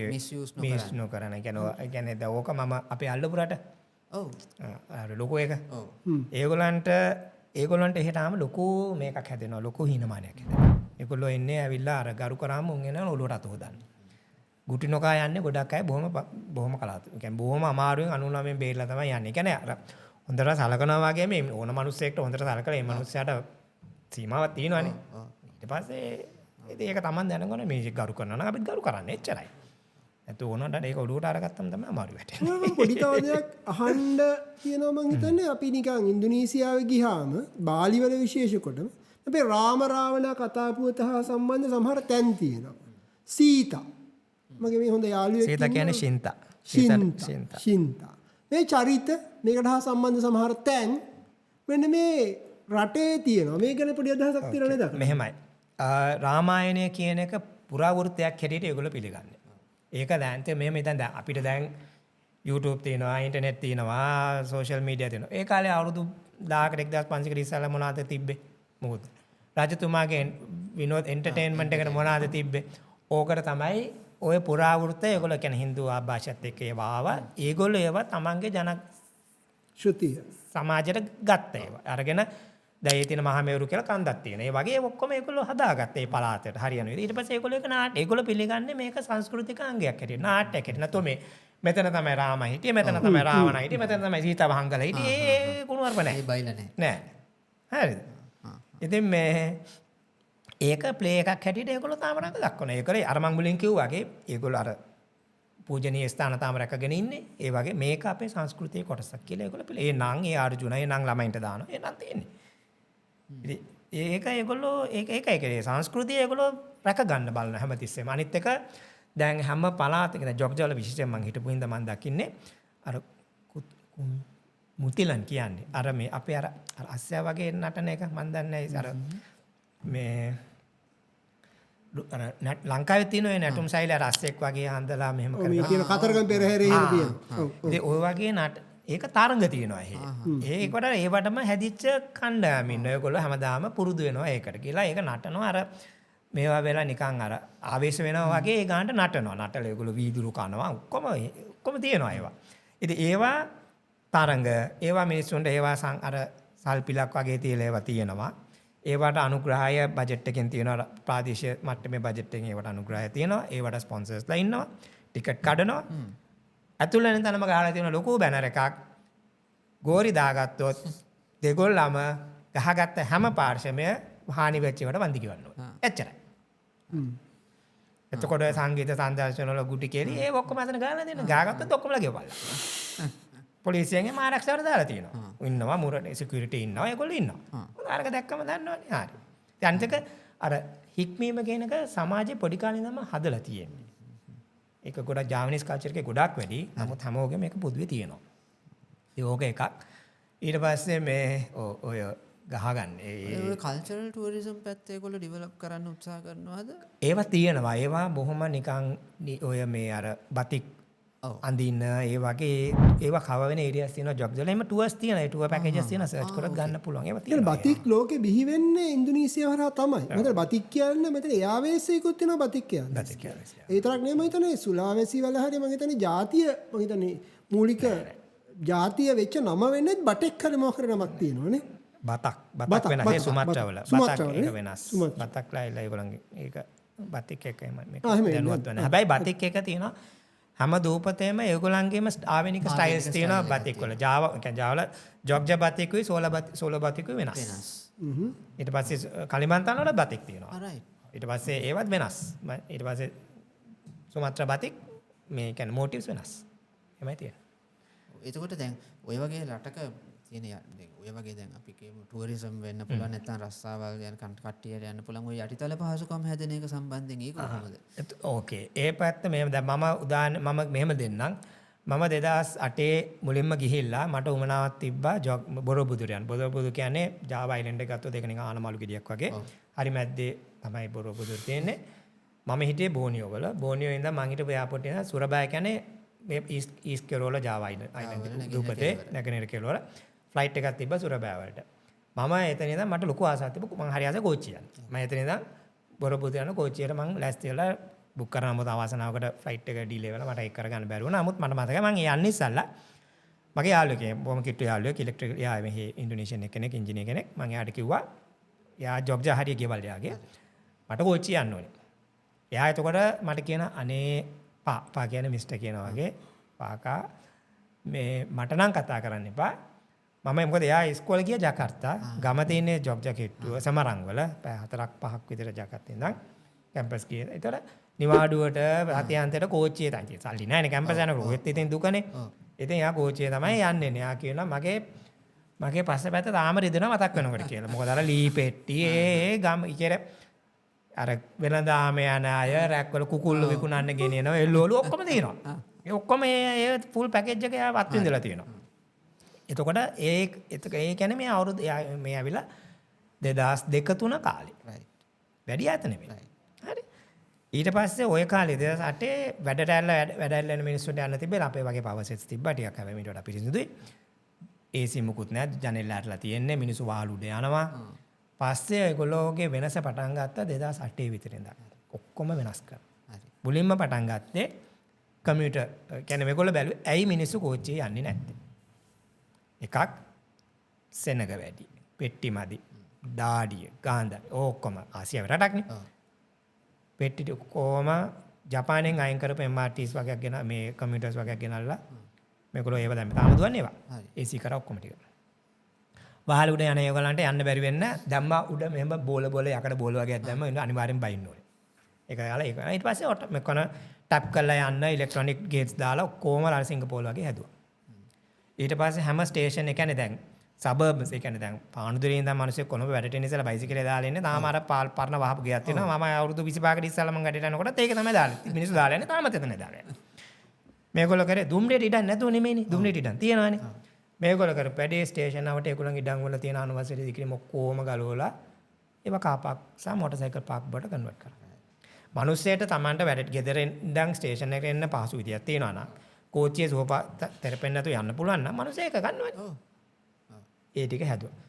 මිස් නොකරන. ඒ කියන්නේ දැන් ඕක මම අපේ අල්ලපු රට. ඔව්. අර ලොකෝ එක. ඔව්. ඒගොල්ලන්ට එහෙටාම ලොකු මේකක් හැදෙනවා. ලොකු හිනමානයක් හැදෙනවා. ඒගොල්ලෝ එන්නේ ඇවිල්ලා අර ගරු කරාම උන් එනවා ඔලුවට අත හොදන්න. ගුටි නොකා යන්නේ ගොඩක් අය බොහොම කලාතුරකින්. ඒ කියන්නේ බොහොම අමාරුවෙන් 99 බේරලා තමයි යන්නේ. ඒ කියන්නේ අර හොඳට සලකනවා වගේ මේ ඕන මිනිස්සෙක්ට හොඳට සලකලා ඒ මිනිස්සයාට සීමාවක් තියෙනවානේ. ඊට පස්සේ ඉතින් ඒක Taman දැනගන්න මේ ගරු කරනවා නම් අපිත් ගරු කරන්නේ එච්චරයි. නැතු ඕනට ඒක ඔළුවට අරගත්තම තමයි අමාරු වෙන්නේ. මම පොඩි තවදයක් අහන්න කියනවා මං හිතන්නේ අපි නිකන් ඉන්දුනීසියාවේ ගියාම බාලි වල විශේෂ කොටම අපේ රාම රාවණ කතා පුවත හා සම්බන්ධ සමහර තැන් තියෙනවා. සීතා. මගේ මේ හොඳ යාළුවෙක් සීතා කියන්නේ ශින්තා. ශින්තා. මේ චරිත මේකට හා සම්බන්ධ සමහර තැන් මෙන්න මේ රටේ තියෙනවා. මේ ගැන පොඩි අදහසක් තියෙනවා නේද? මෙහෙමයි. රාමායනය කියන එක පුරාවෘත්තයක් හැටියට ඒගොල්ලෝ පිළිගන්නේ. ඒක දැන් මෙහෙම දැන් අපිට දැන් YouTube තියෙනවා, ඉන්ටර්නෙට් තියෙනවා, සෝෂල් මීඩියා තියෙනවා. ඒ කාලේ අවුරුදු 1000කට 1500කට ඉස්සෙල්ලා මොනවද තිබ්බේ? මොකද? රජතුමාගේ විනෝද එන්ටර්ටේන්මන්ට් එකට මොනවද තිබ්බේ? ඕකට තමයි ඔය පුරාවෘත්ත ඒගොල්ලෝ කියන්නේ හින්දු ආභාෂයත් එක්ක ඒවා ආවා. ඒගොල්ලෝ ඒවා තමන්ගේ ශ්‍රුතිය සමාජයට ගත්ත ඒවා. අරගෙන දැන් ඒ තියෙන මහමෙවුරු කියලා කන්දක් තියෙන. ඒ වගේ ඔක්කොම ඒගොල්ලෝ හදාගත්ත ඒ පළාතට හරියන විදිහට. ඊට පස්සේ ඒගොල්ලෝ ඒක නාට්‍ය. ඒගොල්ලෝ පිළිගන්නේ මේක සංස්කෘතික අංගයක් හැටියට. නාට්‍යයක් හැටියට. නැත්නම් මේ මෙතන තමයි රාම හිටියේ, මෙතන තමයි රාවණ හිටියේ, මෙතන තමයි සීතා වහංගල හිටියේ. ඒ කුණුවarp නැහැ. ඒ බයිලා නැහැ. නෑ. හරිද? ඉතින් මේ ඒක ප්ලේ එකක් හැටියට ඒගොල්ලෝ තාම රඟ දක්වනවා. ඒකලේ අර මං මුලින් කිව්වා වගේ ඒගොල්ලෝ අර පූජනීය ස්ථාන තාම රැකගෙන ඉන්නේ. ඒ වගේ මේක අපේ සංස්කෘතියේ කොටසක් කියලා ඒගොල්ලෝ පිළි. ඒ නම් ඒ අර්ජුන ඒ නම් ළමයින්ට දානවා. ඒ නම් තියෙන්නේ. ඉතින් ඒක ඒගොල්ලෝ ඒකයි සංස්කෘතිය ඒගොල්ලෝ රැක ගන්න බලන හැමතිස්සෙම. අනිත් එක දැන් හැම පළාතකම දැන් ජොග්ජවල විශේෂයෙන් මං හිටපු හින්දා මං දකින්නේ අර මුතිලන් කියන්නේ. අර මේ අපේ අර අස්සයා වගේ නටන එක මං දන්නේ අර මේ ලංකාවේ තියෙන ඔය නැටුම් ශෛලිය අර අස්සෙක් වගේ හඳලා මෙහෙම කරනවා. මේ තියෙන කතරගම පෙරහැරේ එහෙම තියෙනවා. ඔව්. ඉතින් ওই වගේ ඒක තරඟ තියෙනවා එහෙ. ඒකට ඒවටම හැදිච්ච කණ්ඩායමින් ඔයගොල්ලෝ හැමදාම පුරුදු වෙනවා ඒකට කියලා. ඒක නටනවා අර මේවා වෙලා නිකන් අර ආවේශ වෙනවා වගේ ඒ ගානට නටනවා. නටල ඒගොල්ලෝ වීදුරු කනවා ඔක්කොම තියෙනවා ඒවා. ඉතින් ඒවා තරඟ ඒවා මිනිස්සුන්ට ඒවා අර සල්පිලක් වගේ තියලා ඒවා තියෙනවා. ඒවට අනුග්‍රහය බජට් එකෙන් තියෙනවා. ප්‍රාදේශීය මට්ටමේ බජට් එකෙන් ඒවට අනුග්‍රහය තියෙනවා. ඒවට ස්පොන්සර්ස්ලා ඉන්නවා. ටිකට් කඩනවා. ඇතුළෙන් තනම ගහලා තියෙන ලොකු බැනර් එකක් ගෝරි දාගත්තොත් දෙගොල්ලම ගහගත්ත හැම පාර්ශ්වය හානි වෙච්ච ඒවාට වන්දි කියවන්න ඕනේ. එච්චරයි. එතකොට සංගීත සංදර්ශන වල ගුටි කෙලි ඒ ඔක්කොම අතන ගහලා දෙන්න. ගහගත්තොත් ඔක්කොමලා ගෙවපල්ලා. පොලිසියෙන් ආරක්ෂාවට දාලා තියෙනවා. ඉන්නවා මුරට සිකියුරිටි ඉන්නවා. ඒගොල්ලෝ ඉන්නවා. අරක දැක්කම දන්නවනේ. හරි. දැන් අන්තික අර හික්මීම කියන එක සමාජයේ පොඩි කාලේ ඉඳන්ම හදලා තියෙන්නේ. ඒක ගොඩක් ජාපනීස් කල්චර් එකේ ගොඩක් වැඩි. නමුත් හැමෝගෙම මේක පොදුවේ තියෙනවා. ඒක ඕක එකක්. ඊට පස්සේ මේ ඔය ගහගන්න. ඒ කල්චරල් ටුවරිසම් පැත්ත ඒගොල්ලෝ ඩෙවලොප් කරන්න උත්සාහ කරනවද? ඒවා තියෙනවා. ඒවා බොහොම නිකන් ඔය මේ අර බතික් අඳින්න ඒ වගේ ඒවා කව වෙන ඒරියාස් තියෙනවා ජොබ්ස් වල. එහෙම ටුවර්ස් තියෙනවා. ඒ ටුවර් පැකේජස් තියෙනවා. සර්ච් කරලා ගන්න පුළුවන්. ඒවා තියෙනවා. බතික් ලෝකෙ බිහි වෙන්නේ ඉන්දුනීසියාව හරහා තමයි. මෙතන බතික් කියන්නේ මෙතන එයාවේසයකුත් තියෙනවා බතික් කියන්නේ. බතික් කියන්නේ. ඒ තරක් නෙමෙයි මම හිතන්නේ සුලාවෙසි වල හරිය මම හිතන්නේ ජාතිය මම හිතන්නේ මූලික ජාතිය වෙච්ච නම වෙන්නේ බටෙක් හරි මොකක් හරි නමක් තියෙනවනේ. බතක් වෙනස්. ඒ සුමාත්‍රාවල. බතක් ඒක වෙනස්. බතක්ලා ඒගොල්ලන්ගේ ඒක බතික් එක එහෙම මේක දැනුවත් වෙන. හැබැයි බතික් එක තියෙනවා හැම දූපතේම ඒගොල්ලන්ගේම ආවෙනික ස්ටයිල්ස් තියෙනවා බතික් වල. ජාවා කියන්නේ ජාවල ජොග්ජ බතිකුයි සෝල බතිකුයි වෙනස්. ඊට පස්සේ කලිමන්තන් වල බතික් තියෙනවා. ඊට පස්සේ ඒවත් වෙනස්. ඊට පස්සේ සුමාත්‍රා බතික් මේ කියන්නේ මොටිව්ස් වෙනස්. එමය තියෙනවා. එතකොට දැන් ඔය වගේ රටක තියෙන දැන් ඔය වගේ දැන් අපි කියමු ටුවරිසම් වෙන්න පුළුවන් නැත්නම් රස්සාවල් යන කට්ටියට යන්න පුළුවන් ඔය යටිතල පහසුකම් හැදෙන එක සම්බන්ධයෙන් ඒක කොහොමද? ඕකේ. ඒ පැත්ත මෙහෙම දැන් මම මෙහෙම දෙන්නම්. මම 2008 මුලින්ම ගිහිල්ලා මට උමනාවක් තිබ්බා බොරොබුදුරයන්. බොරොබුදු කියන්නේ ජාවා අයිලන්ඩ් එක ගත්තොත් ඒක නිකන් ආනමාළු ගෙඩියක් වගේ. හරි මැද්දේ තමයි බොරොබුදුර තියෙන්නේ. මම හිටියේ බෝනියෝ වල. බෝනියෝ ඉඳන් මං හිටපු එයාපෝට් එක සුරබෑ කියන්නේ මේ ඊස්ට් කෙරෝල ජාවා අයිලන්ඩ් දුපතේ නැගෙනහිර කෙරෝල ෆ්ලයිට් එකක් තිබ්බා සුරබෑ වලට. මම එතන ඉඳන් මට ලොකු ආසාවක් තිබ්බා. මං හරි ආසයි කෝච්චිය යන්න. මම එතන ඉඳන් බොරපුත යන කෝච්චියට මං ලෑස්ති වෙලා බුක් කරන මොකද අවසනාවකට ෆ්ලයිට් එක ඩිලේ වෙලා මට ඒක කරගන්න බැරි වුණා. නමුත් මට මතකයි මං යන්නේ ඉස්සල්ලා මගේ යාළුවෙක් බොහොම කිට්ටු යාළුවෙක් ඉලෙක්ට්‍රිකල් යා මේ ඉන්ඩෝනේෂියන් කෙනෙක් ඉංජිනේර කෙනෙක්. මං එයාට කිව්වා එයා ජොග්ජා හරිය ගෙවල් යාගේ මට කෝච්චිය යන්න ඕනේ. එයා එතකොට මට කියන අනේ පා කියන මිස්ටර් කියනවා වගේ පාකා මේ මට නම් කතා කරන්න එපා. මම මොකද එයා ඉස්කෝලේ ගියා ජකාර්තා. ගම තියෙන්නේ ජොග්ජා කිට්ටුව සමරන් වල පැය 4-5ක් විතර ජකාර්තේ ඉඳන් කැම්පස් ගියේ. ඒතර නිවාඩුවට රතියන්තයට කෝච්චියේ තමයි. සල්ලි නැහැ නේ කැම්පස් යනකොට. ඔයත් ඉතින් දුකනේ. ඉතින් එයා කෝච්චියේ තමයි යන්නේ. එයා කියනවා මගේ පස්සේ පැත්ත තාම රිදෙනවා මතක් වෙනකොට කියලා. මොකද අර ලී පෙට්ටි ඒ ගම ඉතින් අර වෙනදාම යන අය රැක්වල කුකුල්ලු විකුණන්න ගෙනියනවා එල්ලෝලු ඔක්කොම තියෙනවා. ඒ ඔක්කොම ඒ ෆුල් පැකේජ් එක එයා වත් විඳලා තියෙනවා. එතකොට ඒ කියන්නේ මේ අවුරුදු මේ ඇවිල්ලා 2002-3 කාලේ. right. වැඩි ඈත නෙමෙයි. හරි. ඊට පස්සේ ওই කාලේ 2008 වැඩට යන මිනිස්සුන්ට යන්න තිබෙලා අපේ වගේ පවර් සෙට්ස් තිබ්බා ටිකක් හැබැයි මීට වඩා පිරිසිදුයි. AC මුකුත් නැහැ ජනෙල් ඇරලා තියෙන්නේ මිනිස්සු වාහන උඩ යනවා. පස්සේ ඒගොල්ලෝගේ වෙනස පටන් ගත්තා 2008 විතර ඉඳන්. ඔක්කොම වෙනස් කරා. හරි. මුලින්ම පටන් ගත්තේ කමියුටර් කියන්නේ මේගොල්ලෝ බැලුවේ ඇයි මිනිස්සු කෝච්චියේ යන්නේ නැත්තේ. එකක් සෙනග වැඩි, පෙට්ටි මදි, දාඩිය, ගාන්ධා ඔක්කොම ආසියාවේ රටක්නේ. පෙට්ටි කොහොම ජපානයෙන් අයින් කරපු MRTs වගේක් ගෙන මේ කමියුටර්ස් වගේක් ගෙනල්ලා මේගොල්ලෝ ඒව දැන් තාම දුවන්නේ ඒවා. AC කරා ඔක්කොම ටික. වහල උඩ යන ඒගොල්ලන්ට යන්න බැරි වෙන්න දැම්මා උඩ මෙහෙම බෝල යකඩ බෝල වගේක් දැම්ම අනිවාර්යෙන් බයින්න ඕනේ. ඒක යාලා ඒක. ඊට පස්සේ මෙකන ටැප් කරලා යන්න ඉලෙක්ට්‍රොනික ගේට්ස් දාලා ඔක්කොම අර සිංගප්පූල් වගේ හැදුවා. ඊට පස්සේ හැම ස්ටේෂන් එක කියන්නේ දැන් සබර්බ්ස් ඒ කියන්නේ දැන් පානුදුරේ ඉඳන් මිනිස්සු කොළඹ වැඩට එන ඉස්සලා බයිසිකලේ දාලා ඉන්නේ. තාම අර පරණ වහපු ගියක් තියෙනවා. මම අවුරුදු 25කට ඉස්සලා මම වැඩට යනකොටත් ඒක තමයි දාලා. මිනිස්සු දාලා යන්නේ තාමත් එතන දාලා යන්නේ. මේගොල්ලෝ කරේ දුම්රියට ඉඩක් නැතුව නෙමෙයිනේ. දුම්රියට ඉඩක් තියෙනවානේ. මේගොල්ලෝ කර පැඩේ ස්ටේෂන් ආවට ඒගොල්ලන්ගේ ඉඩම් වල තියෙන අනවශ්‍ය දිකිරි ඔක්කොම ගලවලා ඒවා කාර් පාක් සහ මොටරසයිකල් පාක් බවට කන්වර්ට් කරා. මිනිස්සෙට Tamanට වැඩට ගෙදර ඉඳන් ස්ටේෂන් එකට එන්න පහසු විදියක් තියෙනවා නම් කෝච්චියේ සෝපා තෙරපෙන්න නැතුව යන්න පුළුවන් නම් මිනිස්සු ඒක ගන්නවනේ. ඒ ටික හැදුවා.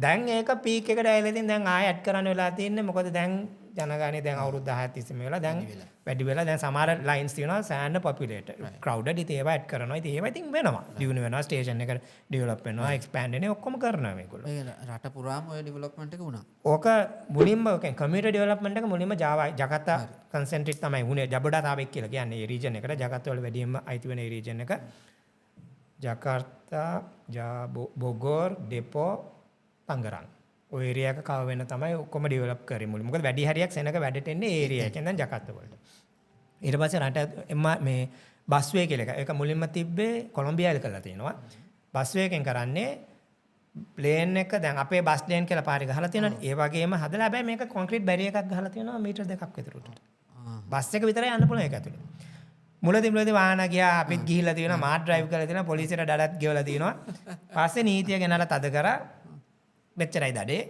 දැන් ඒක පීක් එකට ඇවිල්ලා ඉතින් දැන් ආයෙ ඇඩ් කරන්න වෙලා තියෙන්නේ. මොකද දැන් ජනගහනේ දැන් අවුරුදු 10ක් තිස්සේ මේ වෙලා දැන් වැඩි වෙලා දැන් සමහර ලයින්ස් තියෙනවා සෑහෙන පොපියුලේටඩ් ක්‍රවුඩඩ් ඉතින් ඒවා ඇඩ් කරනවා. ඉතින් ඒවා ඉතින් වෙනවා. ඩියුන වෙනවා ස්ටේෂන් එක ඩෙවලොප් වෙනවා එක්ස්පෑන්ඩ් වෙනවා ඔක්කොම කරනවා මේගොල්ලෝ. ඒ රට පුරාම ඔය ඩෙවලොප්මන්ට් එක වුණා. ඕක මුලින්ම කමියුනිටි ඩෙවලොප්මන්ට් එක මුලින්ම ජකාර්තා කන්සෙන්ට්‍රේට් තමයි වුණේ. ජබඩාතාවෙක් කියලා කියන්නේ මේ රීජන් එකට ජකාර්තා වල වැඩියෙන්ම අයිති වෙන ඒ රීජන් එක. ජකාර්තා, බොගෝර්, ඩෙපෝ, තංගරාන්. ඔය ඒරියා එක කව වෙන තමයි ඔක්කොම ඩෙවලොප් කරේ මුලින්. මොකද වැඩි හරියක් සෙනග වැඩට එන්නේ ඒ ඒරියා එකෙන් දැන් ජකාර්තා වලට. ඊට පස්සේ රට මේ බස් වේ කියලා එක. ඒක මුලින්ම තිබ්බේ කොලොම්බියාවේ කරලා තියෙනවා. බස් වේ එකෙන් කරන්නේ ප්ලේන් එක දැන් අපේ බස් ලේන් කියලා පාරේ ගහලා තියෙනවානේ. ඒ වගේම හදලා හැබැයි මේක කොන්ක්‍රීට් බැරියර් එකක් ගහලා තියෙනවා මීටර් 2ක් විතර උඩට. බස් එක විතරයි යන්න පුළුවන් ඒක ඇතුලේ. මුලදී වාහන ගියා අපිත් ගිහිල්ලා තියෙනවා මාත් ඩ්‍රයිව් කරලා තියෙනවා පොලිසියට ඩඩත් ගෙවලා තියෙනවා. පස්සේ නීතිය ගෙනලා තද කරා මෙච්චරයි දඩේ.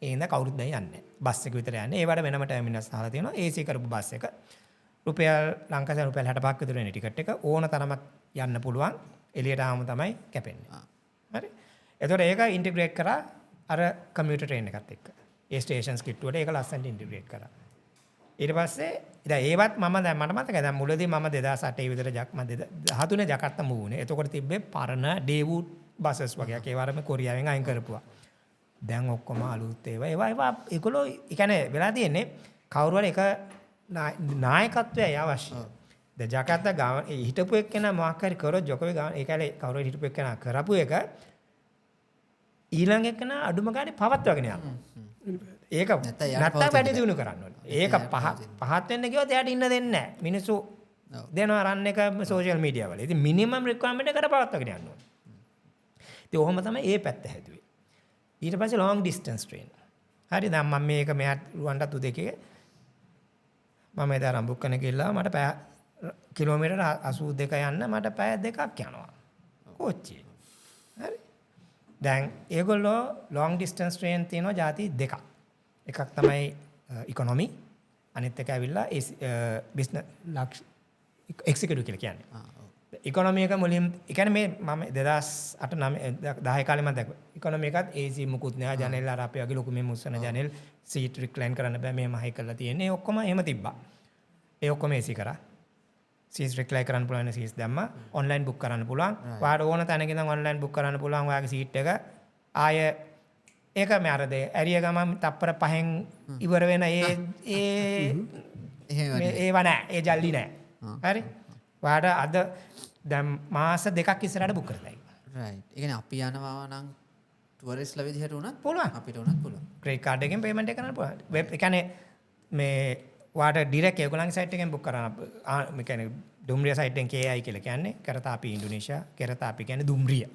ඒ හින්දා කවුරුත් දැන් යන්නේ නැහැ. බස් එක විතර යන්නේ. ඒවට වෙනම ටර්මිනල්ස් අහලා තියෙනවා. AC කරපු බස් එක. රුපියල් ලංකාවේ රුපියල් 65ක් විතර වෙන ටිකට් එක ඕන තරමක් යන්න පුළුවන්. එළියට ආවම තමයි කැපෙන්නේ. හරි. එතකොට ඒක ඉන්ටිග්‍රේට් කරා අර කමියුටර් ට්‍රේන් එකත් එක්ක. ඒ ස්ටේෂන්ස් කිට්ටුවට ඒක ලස්සනට ඉන්ටිග්‍රේට් කරා. ඊට පස්සේ දැන් ඒවත් මම දැන් මට මතකයි දැන් මුලදී මම 2008 විතර 13 ජකාර්තා මූව් වුණේ. එතකොට තිබ්බේ පරණ ඩේවුඩ් බසස් වගේක් ඒවා අර මේ කොරියාවෙන් අයින් කරපුවා. දැන් ඔක්කොම අලුත් ඒවා ඒගොල්ලෝ ඒ කියන්නේ වෙලා තියෙන්නේ කවුරු හරි එක නායකත්වයයි අවශ්‍යයි. දැන් ජකාර්තා ගාව හිටපු එක්කෙනා මොකක් හරි කරොත් ජොකෝවි ගාව ඒ කාලේ කවුරු හරි හිටපු එක්කෙනා කරපු එක ඊළඟ එක්කෙනා අඩුම ගානේ පවත්වාගෙන යනවා. ඒක නැත්තම් වැඩි දියුණු කරන්න ඕනේ. ඒක පහත් වෙන්න කිව්වොත් එයාට ඉන්න දෙන්නේ නැහැ. මිනිස්සු දෙනවා රන් එක සෝෂල් මීඩියා වල. ඉතින් මිනිමම් රික්වයර්මන්ට් එකට පවත්වාගෙන යන්න ඕනේ. ඉතින් ඔහොම තමයි මේ පැත්ත හැදුවේ. ඊට පස්සේ long distance train. හරි දැන් මම මේක මෙහාට රුවන්ටත් උදේකේ මම එදා රම්බුක්කන ගිහලා මට පැය කිලෝමීටර් 82 යන්න මට පැය 2ක් යනවා. කෝච්චියේ. හරි. දැන් ඒගොල්ලෝ long distance train තියෙනවා ಜಾති දෙකක්. එකක් තමයි economy අනිත් එක ඇවිල්ලා බිස්නස් ලක්ෂ එක්සිකියුටිව් කියලා කියන්නේ. ආ ඔව්. ඉකොනොමි එක මුලින් ඒ කියන්නේ මේ මම 2008 9 10 කාලේ මම දැක්කා. ඉකොනොමි එකත් AC මුකුත් නෑ ජනෙල් අර අපි වගේ ලොකු මේ මුස්සන ජනෙල් සීට් රික්ලයින් කරන්න බෑ මෙහෙම හයි කරලා තියෙන්නේ. ඒ ඔක්කොම එහෙම තිබ්බා. ඒ ඔක්කොම AC කරා. සීට් රික්ලයින් කරන්න පුළුවන් සීට්ස් දැම්මා. ඔන්ලයින් බුක් කරන්න පුළුවන්. ඔයාලට ඕන තැනක ඉඳන් ඔන්ලයින් බුක් කරන්න පුළුවන් ඔයාගේ සීට් එක. ආය ඒක මේ අර ඇරිය ගමන් තප්පර 5න් ඉවර වෙන ඒව නෑ. ඒ ජල්දි නෑ. හරි. ඔයාට අද දැන් මාස 2ක් ඉස්සරහට බුක් කරලා ඉන්න. රයිට්. ඒ කියන්නේ අපි යනවා නම් ටුවරිස්ට්ලා විදිහට උනත් පුළුවන්. අපිට උනත් පුළුවන්. ක්‍රෙඩිට් කාඩ් එකෙන් පේමන්ට් එක කරන්න පුළුවන්. වෙබ් ඒ කියන්නේ මේ ඔයාට ඩිරෙක්ට් ඒගොල්ලන්ගේ සයිට් එකෙන් බුක් කරන්න. මේ කියන්නේ දුම්රිය සයිට් එකෙන් KI කියලා කියන්නේ කරතාපි ඉන්දුනීසියා. කරතාපි කියන්නේ දුම්රිය.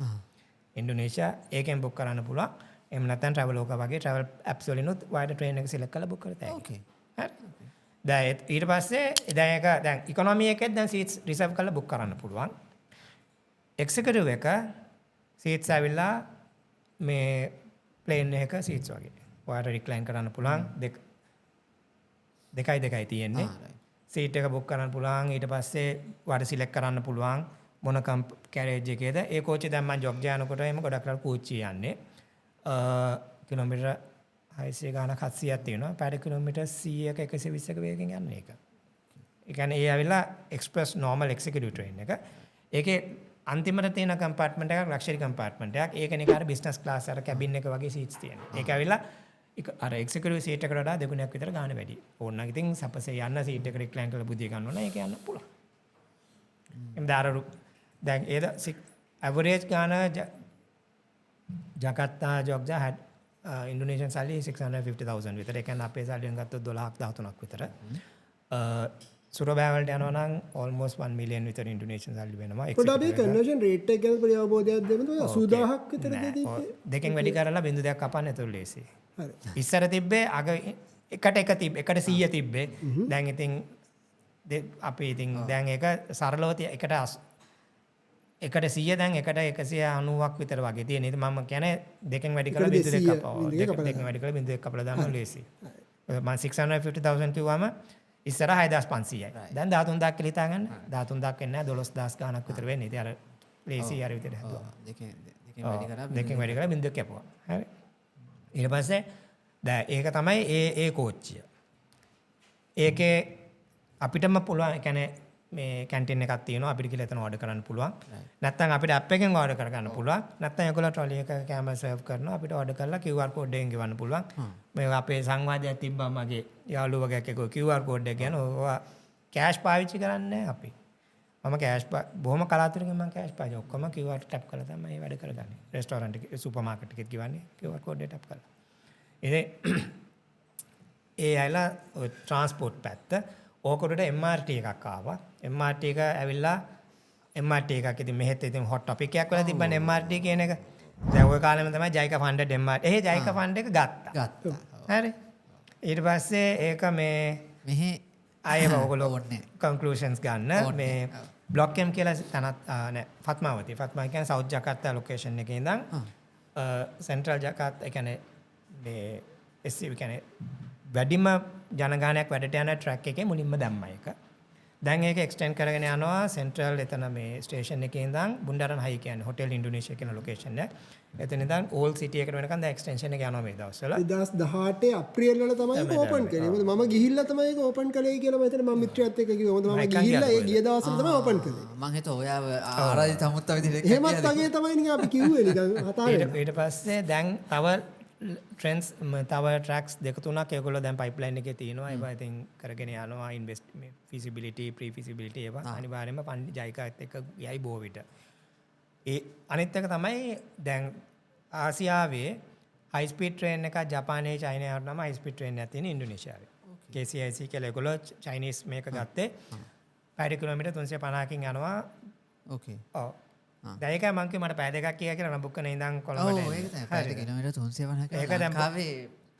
ඉන්දුනීසියා ඒකෙන් බුක් කරන්න පුළුවන්. එහෙම නැත්නම් Traveloka වගේ travel apps වලිනුත් ඔයාට ට්‍රේන් එක සිලෙක්ට් කරලා බුක් කරලා ඕකේ. හරි. දැන් ඊට පස්සේ දැන් ඉකොනොමි එකෙත් දැන් සීට්ස් රිසර්ව් කරලා බුක් කරන්න පුළුවන්. එක්සිකියුටිව් එක සීට්ස් ඇවිල්ලා මේ ප්ලේන් එක සීට්ස් වගේ. ඔයාට රික්ලයින් කරන්න පුළුවන් දෙකයි තියෙන්නේ. සීට් එක බුක් කරන්න පුළුවන්. ඊට පස්සේ ඔයාට සිලෙක්ට් කරන්න පුළුවන් මොන කැරේජ් එකේද. ඒ කෝච්චිය දැන් මම ජොග් යනකොට එහෙම ගොඩක් කරලා කෝච්චිය යන්නේ. කිලෝමීටර් 600 ගානක් 700ක් තියෙනවා. පැය කිලෝමීටර් 100ක 120ක වේගෙන් යන්නේ ඒක. ඒ කියන්නේ ඒ ඇවිල්ලා එක්ස්ප්‍රස් නෝමල් එක්සිකියුටිව් ට්‍රේන් එක. ඒකේ අන්තිමට තියෙන කම්පාර්ට්මන්ට් එකක් ලක්ෂරි කම්පාර්ට්මන්ට් එකක්. ඒකනේ කාර බිස්නස් ක්ලාස් අර කැබින් එක වගේ සීට්ස් තියෙනවා. ඒක ඇවිල්ලා අර එක්සිකියුටිව් සීට් එකට වඩා දෙගුණයක් විතර ගාණ වැඩි. ඕනනම් ඉතින් සපසේ යන්න සීට් එක රික්ලයින් කරලා බුදිය ගන්න ඕන. ඒක යන්න පුළුවන්. එම් දැන් ඒද ඇවරේජ් ගාණ ජකාර්තා ජොග්ජා ඉන්ඩෝනේෂියන් සල්ලි 650,000 විතර. ඒ කියන්නේ අපේ සල්ලියෙන් ගත්තොත් 12ක් 13ක් විතර. සුරබෑ වලට යනවා නම් almost 1 million විතර ඉන්ඩෝනේෂියන් සල්ලි වෙනවා. පොඩ අපි කන්වර්ෂන් රේට් එක ගැන පොඩි අවබෝධයක් දෙන්න 80000ක් විතර දෙදී. දෙකෙන් වැඩි කරලා බින්දු දෙකක් කපන්න එතකොට ලේසි. හරි. ඉස්සර තිබ්බේ අග එකට 100 තිබ්බේ. දැන් ඉතින් අපි ඉතින් දැන් ඒක සරලව එකට 100 දැන් එකට 190ක් විතර වගේ තියෙන. ඉතින් මම කියන්නේ දෙකෙන් වැඩි කරලා බින්දු දෙකක් කපනවා. දෙකෙන් වැඩි කරලා බින්දු දෙකක් කපලා දාන්න ලේසි. මම 650,000 කිව්වම ඉස්සර 6500යි. දැන් 13000ක් කියලා හිතා ගන්න. 13000ක් වෙන්නේ නැහැ 12000 ගාණක් විතර වෙන්නේ. ඉතින් අර ලේසි අර විතර හදුවා. දෙකෙන් වැඩි කරලා බින්දු දෙකක් කැපුවා. හරි. ඊට පස්සේ දැන් ඒක තමයි ඒ කෝච්චිය. ඒකේ අපිටම පුළුවන් ඒ කියන්නේ මේ කැන්ටින් එකක් තියෙනවා අපිට කියලා එතන ඕඩර් කරන්න පුළුවන්. නැත්නම් අපිට ඇප් එකෙන් ඕඩර් කරගන්න පුළුවන්. නැත්නම් ඒගොල්ලෝ ට්‍රොලි එක කැමරා සර්ව් කරනවා අපිට ඕඩර් කරලා QR කෝඩ් එකෙන් ගෙවන්න පුළුවන්. මේ අපේ සංවාදයක් තිබ්බා මගේ යාළුවෝ වගේ එකක QR කෝඩ් එක ගැන ඔවා කෑෂ් පාවිච්චි කරන්නේ අපි. මම කෑෂ් බොහොම කලාතුරකින් මම කෑෂ් පාවිච්චි ඔක්කොම QR ටැප් කරලා තමයි මේ වැඩ කරගන්නේ. රෙස්ටෝරන්ට් එකේ සුපර් මාකට් එකේ ගිවන්නේ QR කෝඩ් එක ටැප් කරලා. ඉතින් ඒ අයලා ට්‍රාන්ස්පෝර්ට් පැත්ත ඕකට MRT එකක් ආවා. MRT එක ඇවිල්ලා MRT එකක් ඉතින් මෙහෙත් ඉතින් හොට් ටොපික් එකක් වෙලා තිබ්බනේ MRT කියන එක. දැන් ওই කාලෙම තමයි JICA funded MRT. ඒ JICA fund එක ගත්තා. හරි. ඊට පස්සේ ඒක මෙහි ආයෙම ඔයගොල්ලෝ කන්ක්ලූෂන්ස් ගන්න මේ බ්ලොක් M කියලා තනත් නෑ ෆත්මාවති. ෆත්මා කියන්නේ සවුත් ජකාර්තා ලොකේෂන් එකේ ඉඳන් සෙන්ට්‍රල් ජකාර්තා ඒ කියන්නේ මේ SC කියන්නේ වැඩිම ජනගහනයක් වැඩට යන ට්‍රැක් එකේ මුලින්ම දැම්මා ඒක. දැන් ඒක එක්ස්ටෙන්ඩ් කරගෙන යනවා සෙන්ට්‍රල් එතන මේ ස්ටේෂන් එකේ ඉඳන් බුන්ඩාරන් හයි කියන්නේ හොටෙල් ඉන්ඩෝනේෂියා කියන ලොකේෂන් එක. එතන ඉඳන් ඕල් සිටි එකට වෙනකන් දැන් එක්ස්ටෙන්ෂන් එක යනවා මේ දවස්වල. 2018 අප්‍රේල් වල තමයි ඒක ඕපන් කරේ. මොකද මම ගිහිල්ලා තමයි ඒක ඕපන් කළේ කියලා මම හිතන්නේ මම මිත්‍රයත් එක්ක කිව්වා. මොකද මම ගිහිල්ලා ඒ ගිය දවස්වල තමයි ඕපන් කළේ. මම හිතුවා ඔයා ආරාධිත අමුත්ත විදිහට එහෙමත් වගේ තමයි නිකන් අපි කිව්වේ නිකන් හතාවේ. ඊට පස්සේ දැන් තව ට්‍රෙන්ඩ්ස් තව ට්‍රැක්ස් දෙක තුනක් ඒගොල්ලෝ දැන් පයිප්ලයින් එකේ තියෙනවා. ඒවා ඉතින් කරගෙන යනවා ඉන්වෙස්ට්මන්ට් feasibility pre feasibility ඒවා අනිවාර්යයෙන්ම ජයිකාත් එක්ක යයි බොහෝ විට. ඒ අනිත් එක තමයි දැන් ආසියාවේ හයි ස්පීඩ් ට්‍රේන් එක ජපානයේ චයිනාවේ නම් හයි ස්පීඩ් ට්‍රේන් එකක් තියෙන ඉන්ඩෝනේෂියාවේ. KCIC කියලා ඒගොල්ලෝ චයිනීස් මේක ගත්තේ. පැය කිලෝමීටර් 350කින් යනවා. ඕකේ. ඔව්. දැන් ඒකයි මං කිව්වා මට පැය දෙකක් කියලා නම්බුක් කරන ඉඳන් කොළඹට ඔව් ඒක තමයි පැය කිලෝමීටර් 350ක ඒක දැන් ලංකාවේ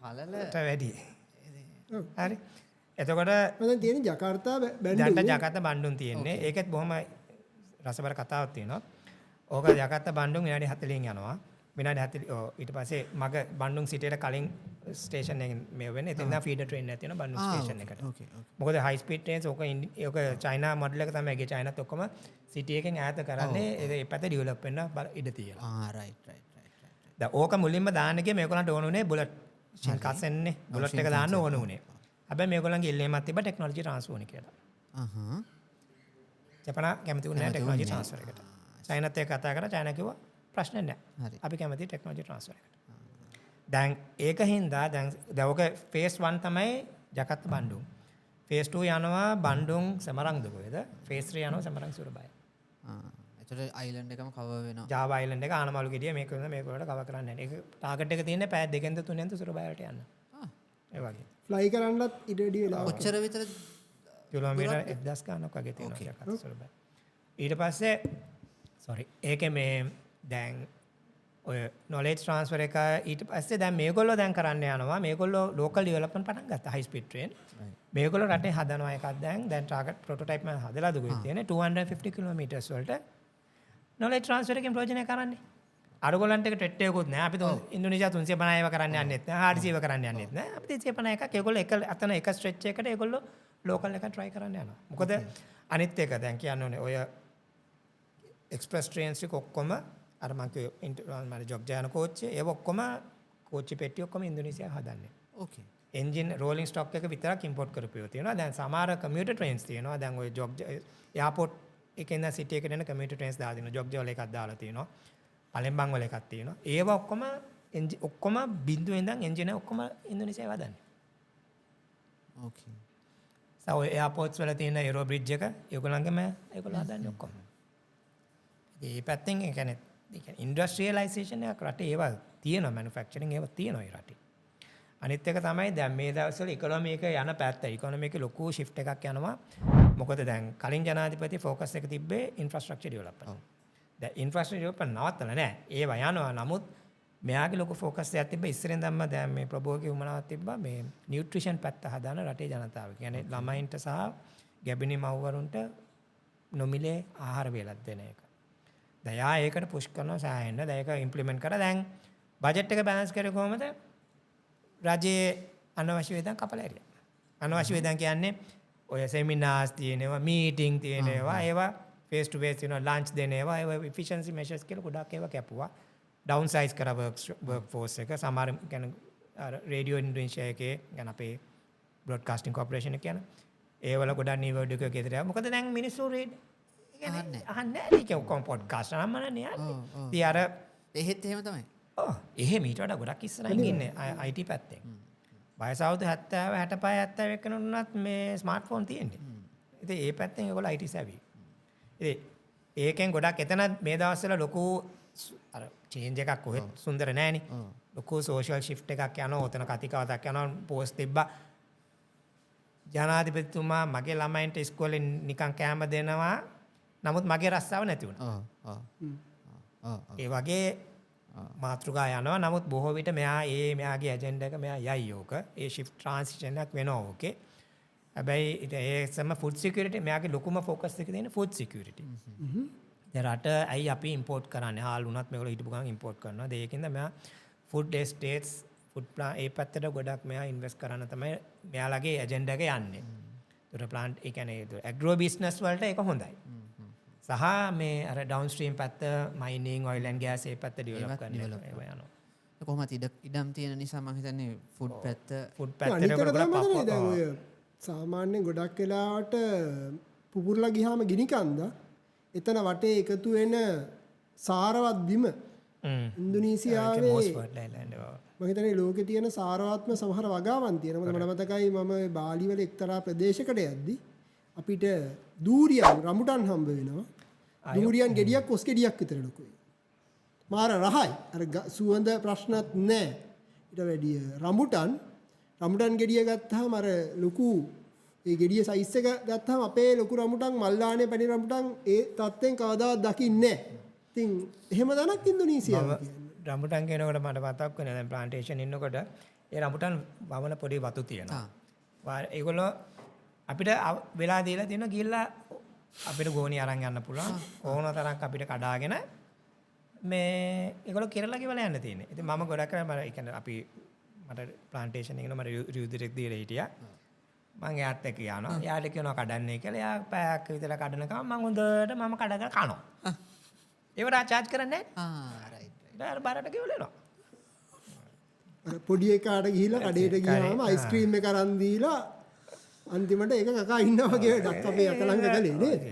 පළලට වැඩි. හරි. එතකොට මම තියෙන ජකාර්තා බැන්ඩු. දැන්ට ජකාර්තා බණ්ඩුන් තියෙන්නේ. ඒකෙත් බොහොම රසබර කතාවක් තියෙනවා. ඕක ජකාර්තා බණ්ඩුන් විනාඩි 40න් යනවා. විනාඩි 40 ඊට පස්සේ මග බණ්ඩුන් සිටියට කලින් ස්ටේෂන් එකෙන් මේ වෙන්නේ. එතෙන් නම් ෆීඩර් ට්‍රේන් එකක් තියෙනවා බන්ඩුම් ස්ටේෂන් එකට. ඕකේ ඕකේ. මොකද හයි ස්පීඩ් ට්‍රේන්ස් ඕක චයිනා මොඩල් එක තමයි. ඒකේ චයිනාත් ඔක්කොම සිටි එකෙන් ඈත කරන්නේ ඒ පැත්ත ඩෙවලොප් වෙන්න ඉඩ තියෙනවා. රයිට්. දැන් ඕක මුලින්ම දාන්න ගිය මේගොල්ලන්ට ඕන උනේ බුලට් ෂින්කන්සෙන්නේ බුලට් එක දාන්න ඕන උනේ. හැබැයි මේගොල්ලන්ගේ ඉල්ලීමක් තිබ්බා ටෙක්නොලොජි ට්‍රාන්ස්ෆර් ඕනේ කියලා. ජපාන කැමති වුණේ නැහැ ටෙක්නොලොජි ට්‍රාන්ස්ෆර් එකට. චයිනාත් එක්ක කතා කරා චයිනා කිව්වා ප්‍රශ්න නැහැ. අපි කැමති ටෙක්නොලොජි ට්‍රාන්ස්ෆර් එකට. දැන් ඒක හින්දා දැන් ඔක ෆේස් 1 තමයි ජකත් බණ්ඩුම්. ෆේස් 2 යනවා බණ්ඩුම් සමරං දුගේද. ෆේස් 3 යනවා සමරං සුරබය. එතකොට අයිලන්ඩ් එකම කවර් වෙනවා. ජාවා අයිලන්ඩ් එක ආනමලු ගෙඩිය මේක වලට කවර් කරන්නේ නැහැ. ඒක ටාගට් එක තියෙන්නේ පැය 2න් 3න් සුරබයට යන්න. ඒ වගේ. ෆ්ලයි කරන්නත් ඉඩඩි වෙලා. කොච්චර විතර කිලෝමීටර් 1000 ගානක් වගේ තියෙනවා ජකත් සුරබය. ඊට පස්සේ ඒකේ මේ දැන් ඔය නොලෙජ් ට්‍රාන්ස්ෆර් එක ඊට පස්සේ දැන් මේගොල්ලෝ දැන් කරන්න යනවා මේගොල්ලෝ ලෝකල් ඩෙවලොප්මන්ට් පටන් ගත්තා හයි ස්පීඩ් ට්‍රේන්. මේගොල්ලෝ රටේ හදනවා එකක් දැන් ටාගට් ප්‍රොටෝටයිප් මම හදලා දුකේ තියෙන්නේ 250 කිලෝමීටර්ස් වලට නොලෙජ් ට්‍රාන්ස්ෆර් එකෙන් ප්‍රයෝජනය කරන්නේ. අරගොල්ලන්ට එක ට්‍රෙට් එකකුත් නැහැ. අපි ඉන්දුනීසියා 350 කරන්න යන්නෙත් නැහැ. 400 කරන්න යන්නෙත් නැහැ. අපි 350 එකක් ඒගොල්ලෝ එක අතන එක ස්ට්‍රෙච් එකකට ඒගොල්ලෝ ලෝකල් එක try කරන්න යනවා. මොකද අනිත් එක දැන් කියන්න ඕනේ ඔය එක්ස්ප්‍රස් ට්‍රේන්ස් එක ඔක්කොම අර මම කිව්ව ජොග්ජා යන කෝච්චිය ඒව ඔක්කොම කෝච්චි පෙට්ටිය ඔක්කොම ඉන්දුනීසියා හදන්නේ. ඕකේ. එන්ජින් රෝලින් ස්ටොක් එක විතරක් ඉම්පෝට් කරපුවා තියෙනවා. දැන් සමහර කමියුටර් ට්‍රේන්ස් තියෙනවා. දැන් ඔය ජොග්ජා එයාපෝට් එකෙන් දැන් සිටි එකට එන කමියුටර් ට්‍රේන්ස් දාලා තියෙනවා. ජොග්ජා වල එකක් දාලා තියෙනවා. පලෙම්බන් වල එකක් තියෙනවා. ඒව ඔක්කොම බිඳුවෙන් ඉඳන් එන්ජින් එක ඔක්කොම ඉන්දුනීසියාවේ හදන්නේ. ඕකේ. සෝ එයාපෝට්ස් වල තියෙන ඒරෝ බ්‍රිජ් එක ඒගොල්ලන්ගේම ඒගොල්ලෝ හදන්නේ ඔක්කොම. ඒ පැත්තෙන් ඒ කියන්නේ ඉන්ඩස්ට්‍රියලයිසේෂන් එකක් රටේ ඒවා තියෙනවා මැනුෆැක්චරින් ඒවා තියෙනවා ඒ රටේ. අනිත් එක තමයි දැන් මේ දවස්වල ඉකොනොමි එක යන පැත්ත. ඉකොනොමි එකේ ලොකු shift එකක් යනවා. මොකද දැන් කලින් ජනාධිපති ફોකස් එක තිබ්බේ ඉන්ෆ්‍රාස්ට්‍රක්චර් ඩෙවලොප්මන්ට්. දැන් ඉන්ෆ්‍රාස්ට්‍රක්චර් ඩෙවලොප්මන්ට් නවත්තලා නැහැ. ඒවා යනවා. නමුත් මෙයාගේ ලොකු ફોකස් එකක් තිබ්බේ ඉස්සරෙන් දැම්ම දැන් මේ ප්‍රබෝගේ උමනාවක් තිබ්බා මේ නියුට්‍රිෂන් පැත්ත හදාන රටේ ජනතාව. කියන්නේ ළමයින්ට සහ ගැබිනි මව්වරුන්ට නොමිලේ ආහාර වේලක් දෙන එක. දයා ඒකට පුෂ් කරනවා සෑහෙන්න. දැන් ඒක ඉම්ප්ලිමන්ට් කරා. දැන් බජට් එක බැලන්ස් කරේ කොහොමද? රජයේ අනවශ්‍ය වේදන් කපලා ඇරියා. අනවශ්‍ය වේදන් කියන්නේ ඔය සෙමිනාර්ස් තියෙනවා, මීටින් තියෙනවා, ඒවා ෆේස් ટુ ෆේස් තියෙනවා, ලන්ච් දෙන ඒවා, ඒවා ඉෆිෂියන්සි මෙෂර්ස් කියලා ගොඩක් ඒවා කැපුවා. ඩවුන් සයිස් කරා වර්ක් ෆෝස් එක. සමහර කියන්නේ රේඩියෝ ඉන්ඩෝනේෂියා එකේ يعني අපේ බ්‍රෝඩ්කාස්ටිං කෝපරේෂන් එක කියන ඒවල ගොඩක් නිවර්ඩ් එක ගෙදර ආවා. මොකද දැන් මිනිස්සු අහන්නේ නැහැ. ඒක ඔක්කොම පොඩ්කාස්ට් නම්මනේ යන්නේ. ඉතින් අර එහෙත් එහෙම තමයි. එහෙම ඊට වඩා ගොඩක් ඉස්සරහින් ඉන්නේ IT පැත්තෙන්. වයස අවුරුදු 70 65 71 කෙනෙකුට මේ ස්මාර්ට්ෆෝන් තියෙන්නේ. ඉතින් ඒ පැත්තෙන් ඒගොල්ලෝ IT savvy. ඉතින් ඒකෙන් ගොඩක් එතන මේ දවස්වල ලොකු අර චේන්ජ් එකක් කොහෙත් සුන්දර නෑනේ. ලොකු සෝෂල් ෂිෆ්ට් එකක් යනවා. ඔතන කතිකාවතක් යනවා. පෝස්ට් තිබ්බා. ජනාධිපතිතුමා මගේ ළමයින්ට ඉස්කෝලේ නිකන් කෑම දෙනවා. නමුත් මගේ රස්සාව නැති වුණා. ඒ වගේ මාතෘකා යනවා. නමුත් බොහෝ විට මෙයාගේ ඇජෙන්ඩා එක මෙයා යයි ඕක. ඒ shift transition එකක් වෙනවා ඕකේ. හැබැයි ඒ සම food security මෙයාගේ ලොකුම focus එක තියෙන්නේ food security. දැන් රට ඇයි අපි import කරන්නේ? හාල් වුණත් මේගොල්ලෝ හිටපු ගමන් import කරනවා. ඒකින්ද මෙයා food estates food plant ඒ පැත්තට ගොඩක් මෙයා invest කරන්න තමයි මෙයාලගේ ඇජෙන්ඩා එක යන්නේ. ඒතර plant ඒ කියන්නේ agro business වලට ඒක හොඳයි. සහ මේ අර ඩවුන් ස්ට්‍රීම් පැත්ත මයිනින් ඔයිල් ඇන්ඩ් ගෑස් ඒ පැත්ත ඩෙවලොප් කරන්න ඒවා යනවා. කොහොමද ඉඩම් තියෙන නිසා මම හිතන්නේ ෆුඩ් පැත්තට ගොඩක් දැන් ඔය සාමාන්‍යයෙන් ගොඩක් වෙලාවට පුපුරලා ගියාම ගිනි කන්ද එතන වටේ එකතු වෙන සාරවත් බිම ඉන්දුනීසියාවේ මම හිතන්නේ ලෝකේ තියෙන සාරවත්ම සමහර වගාවන් තියෙනවා. මට මතකයි මම බාලි වල එක්තරා ප්‍රදේශයකට යද්දී අපිට දූරියන් රඹුටන් හම්බ වෙනවා. දූරියන් ගෙඩියක් කොස් ගෙඩියක් විතර ලොකුයි. මාර රහයි. අර සුවඳ ප්‍රශ්නත් නැහැ. ඊට වැඩිය රඹුටන් ගෙඩිය ගත්තාම අර ලොකු ඒ ගෙඩිය සයිස් එක ගත්තාම අපේ ලොකු රඹුටන් මල්ලානේ පැණි රඹුටන් ඒ තත්ත්වෙන් කවදාවත් දකින්නේ නැහැ. ඉතින් එහෙම දණක් ඉන්දුනීසියාව කියන්නේ. රඹුටන් කියනකොට මට මතක් වෙනවා දැන් ප්ලාන්ටේෂන් ඉන්නකොට ඒ රඹුටන් වවන පොඩි වතු තියෙනවා. ඒගොල්ලෝ අපිට වෙලා දීලා තියෙනවා ගිහිල්ලා අපිට ගෝණි අරන් යන්න පුළුවන්. ඕන තරම් අපිට කඩාගෙන මේ ඒගොල්ලෝ කෙරලා ගෙවලා යන්න තියෙන්නේ. ඉතින් මම ගොඩක් කරා මම කියන්නේ අපි මට ප්ලාන්ටේෂන් එකේ මට රියුදිරෙක් දීලා හිටියා. මං එයාත් එක්ක යනවා. එයාට කියනවා කඩන්නේ කියලා. එයා පැයක් විතර කඩනකම් මං හොඳට මම කඩගෙන කනවා. ඒවට charge කරන්නේ නැහැ. right. බාරට ගෙවලනවා. පොඩි එකාට ගිහිල්ලා කඩේට ගියාම අයිස්ක්‍රීම් එක අරන් දීලා අන්තිමට ඒක කකා ඉන්නවා වගේ ඩක් අපේ අත ළඟ කලේ නේද?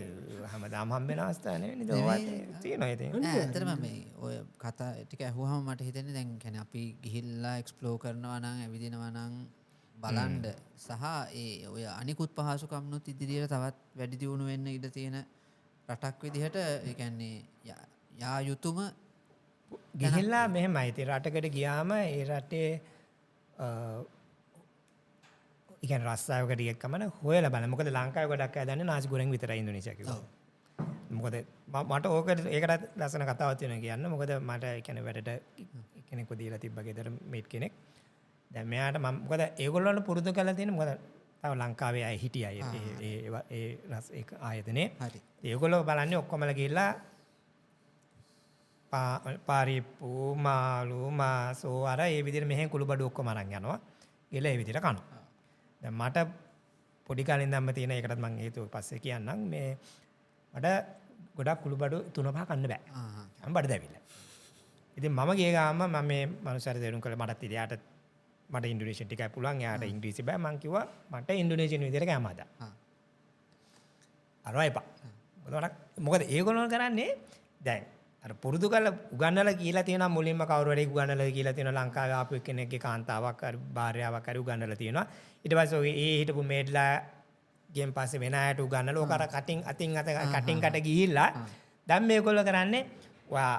හැමදාම හම්බෙන අවස්ථා නෙවෙයි නේද? ඔයත් තියෙනවා ඉතින්. ඇත්තටම මේ ඔය කතා ටික ඇහුවම මට හිතෙන්නේ දැන් කියන්නේ අපි ගිහිල්ලා එක්ස්ප්ලෝර් කරනවා නම් ඇවිදිනවා නම් බලන්න සහ ඒ ඔය අනිකුත් පහසුකම්නුත් ඉදිරියට තවත් වැඩි දියුණු වෙන්න ඉඩ තියෙන රටක් විදිහට ඒ කියන්නේ යා යුතුයම ගිහිල්ලා මෙහෙමයි. ඉතින් රටකට ගියාම ඒ රටේ ඉතින් රස්සාවකට ගියකම හොයලා බලන්න. මොකද ලංකාවේ ගොඩක් අය දන්නේ නාසි ගොරෙන් විතරයි ඉන්දුනීසියා කිව්වා. මොකද මට ඕකට ඒකට ලස්සන කතාවක් තියෙනවා කියන්න. මොකද මට ඒ කියන්නේ වැඩට කෙනෙක්ව දීලා තිබ්බ ගෙදර මේට් කෙනෙක්. දැන් මෙයාට මම මොකද ඒගොල්ලන්ට පුරුදු කරලා තියෙන්නේ මොකද තව ලංකාවේ අය හිටියා ඒ ආයතනේ. හරි. ඒගොල්ලෝ බලන්නේ ඔක්කොමලා ගිහිල්ලා පාරිප්පු මාළු මාසෝ අර ඒ විදිහට මෙහෙන් කුළු බඩු ඔක්කොම අරන් යනවා. ගිහලා ඒ විදිහට කනවා. දැන් මට පොඩි කාලේ ඉඳන්ම තියෙන එකටත් මම හේතුව පස්සේ කියන්නම් මේ මට ගොඩක් කුළු බඩු 3-5 කන්න බෑ. මම බඩ දැවිලා. ඉතින් මම ගිය ගාම මම මේ මනුස්සයර දෙරුම් කළා මටත් ඉතියාට මට ඉන්ඩෝනේසියන් ටිකයි පුළුවන්. එයාට ඉංග්‍රීසි බෑ. මං කිව්වා මට ඉන්ඩෝනේසියන් විදිහට කෑම හදා. අරවා එපා. මොකද ඒගොල්ලෝ කරන්නේ දැන් අර පුරුදු කරලා උගන්නලා කියලා තියෙනවා මුලින්ම කවුරු හරි උගන්නලා කියලා තියෙනවා ලංකාවේ ආපු කෙනෙක්ගේ කාන්තාවක් හරි භාර්යාවක් හරි උගන්නලා තියෙනවා. ඊට පස්සේ ඔය ඒ හිටපු මේඩ්ලා ගෙන් පස්සේ වෙන අයට උගන්නලා ඕක අර කටින් කට ගිහිල්ලා දැන් මේගොල්ලෝ කරන්නේ ඔයා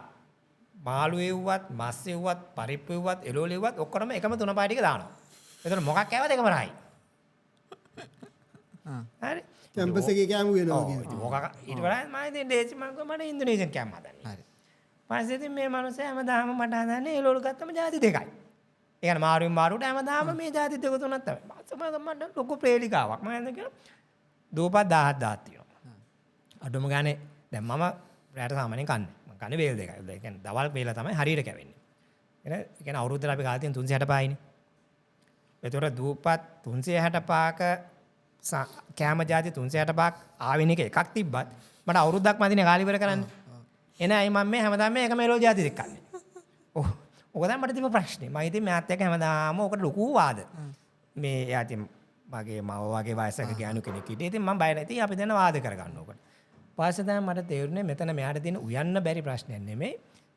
මාළු එව්වත් මස් එව්වත් පරිප්පු එව්වත් එළවලු එව්වත් ඔක්කොම එකම තුන පාට ටික දානවා. එතකොට මොකක් කෑවද එකම රහයි. හරි. කැම්පස් එකේ කෑම වෙනවා කියන්නේ. මොකක් ඊට වඩා මම ඉතින් දේශි මම ඉන්දුනීසියන් කෑම හදන්නේ. හරි. පස්සේ ඉතින් මේ මනුස්සයා හැමදාම මට හදන්නේ එළවලු ගත්තම ಜಾති දෙකයි. ඒ කියන්නේ මාරුට හැමදාම මේ ಜಾති දෙක තුනක් තමයි. මට ලොකු ප්‍රේලිකාවක්. මම හිතන්නේ කියලා දූපත් 1000ක් තියෙනවා. අඩුම ගානේ දැන් මම රැට සාමාන්‍යයෙන් කන්නේ. මම කන්නේ වේල් දෙකයි. ඒ කියන්නේ දවල් වේල තමයි හරියට කැවෙන්නේ. ඒ කියන්නේ අවුරුද්දට අපි කාලේ තියෙන 365යිනේ. ඒතකොට දූපත් 365ක කෑම ಜಾති 365ක් ආවෙන එකක් තිබ්බත් මට අවුරුද්දක් මදිනේ කාලේ ඉවර කරන්න. එනයි මම මේ හැමදාම මේක මෙලෝ ಜಾති දෙක කන්නේ. ඔක තමයි මට තිබ්බ ප්‍රශ්නේ. මම ඉතින් මෑත් එක්ක හැමදාම ඔකට ලොකු වාද. මේ එයා ඉතින් මගේ මව වගේ වයසක ගෑනු කෙනෙක් හිටියේ. ඉතින් මම බය නැති අපි දැන් වාද කරගන්න ඕකට. පස්සේ තමයි මට තේරුනේ මෙතන මෙයාට තියෙන උයන්න බැරි ප්‍රශ්නයක් නෙමෙයි.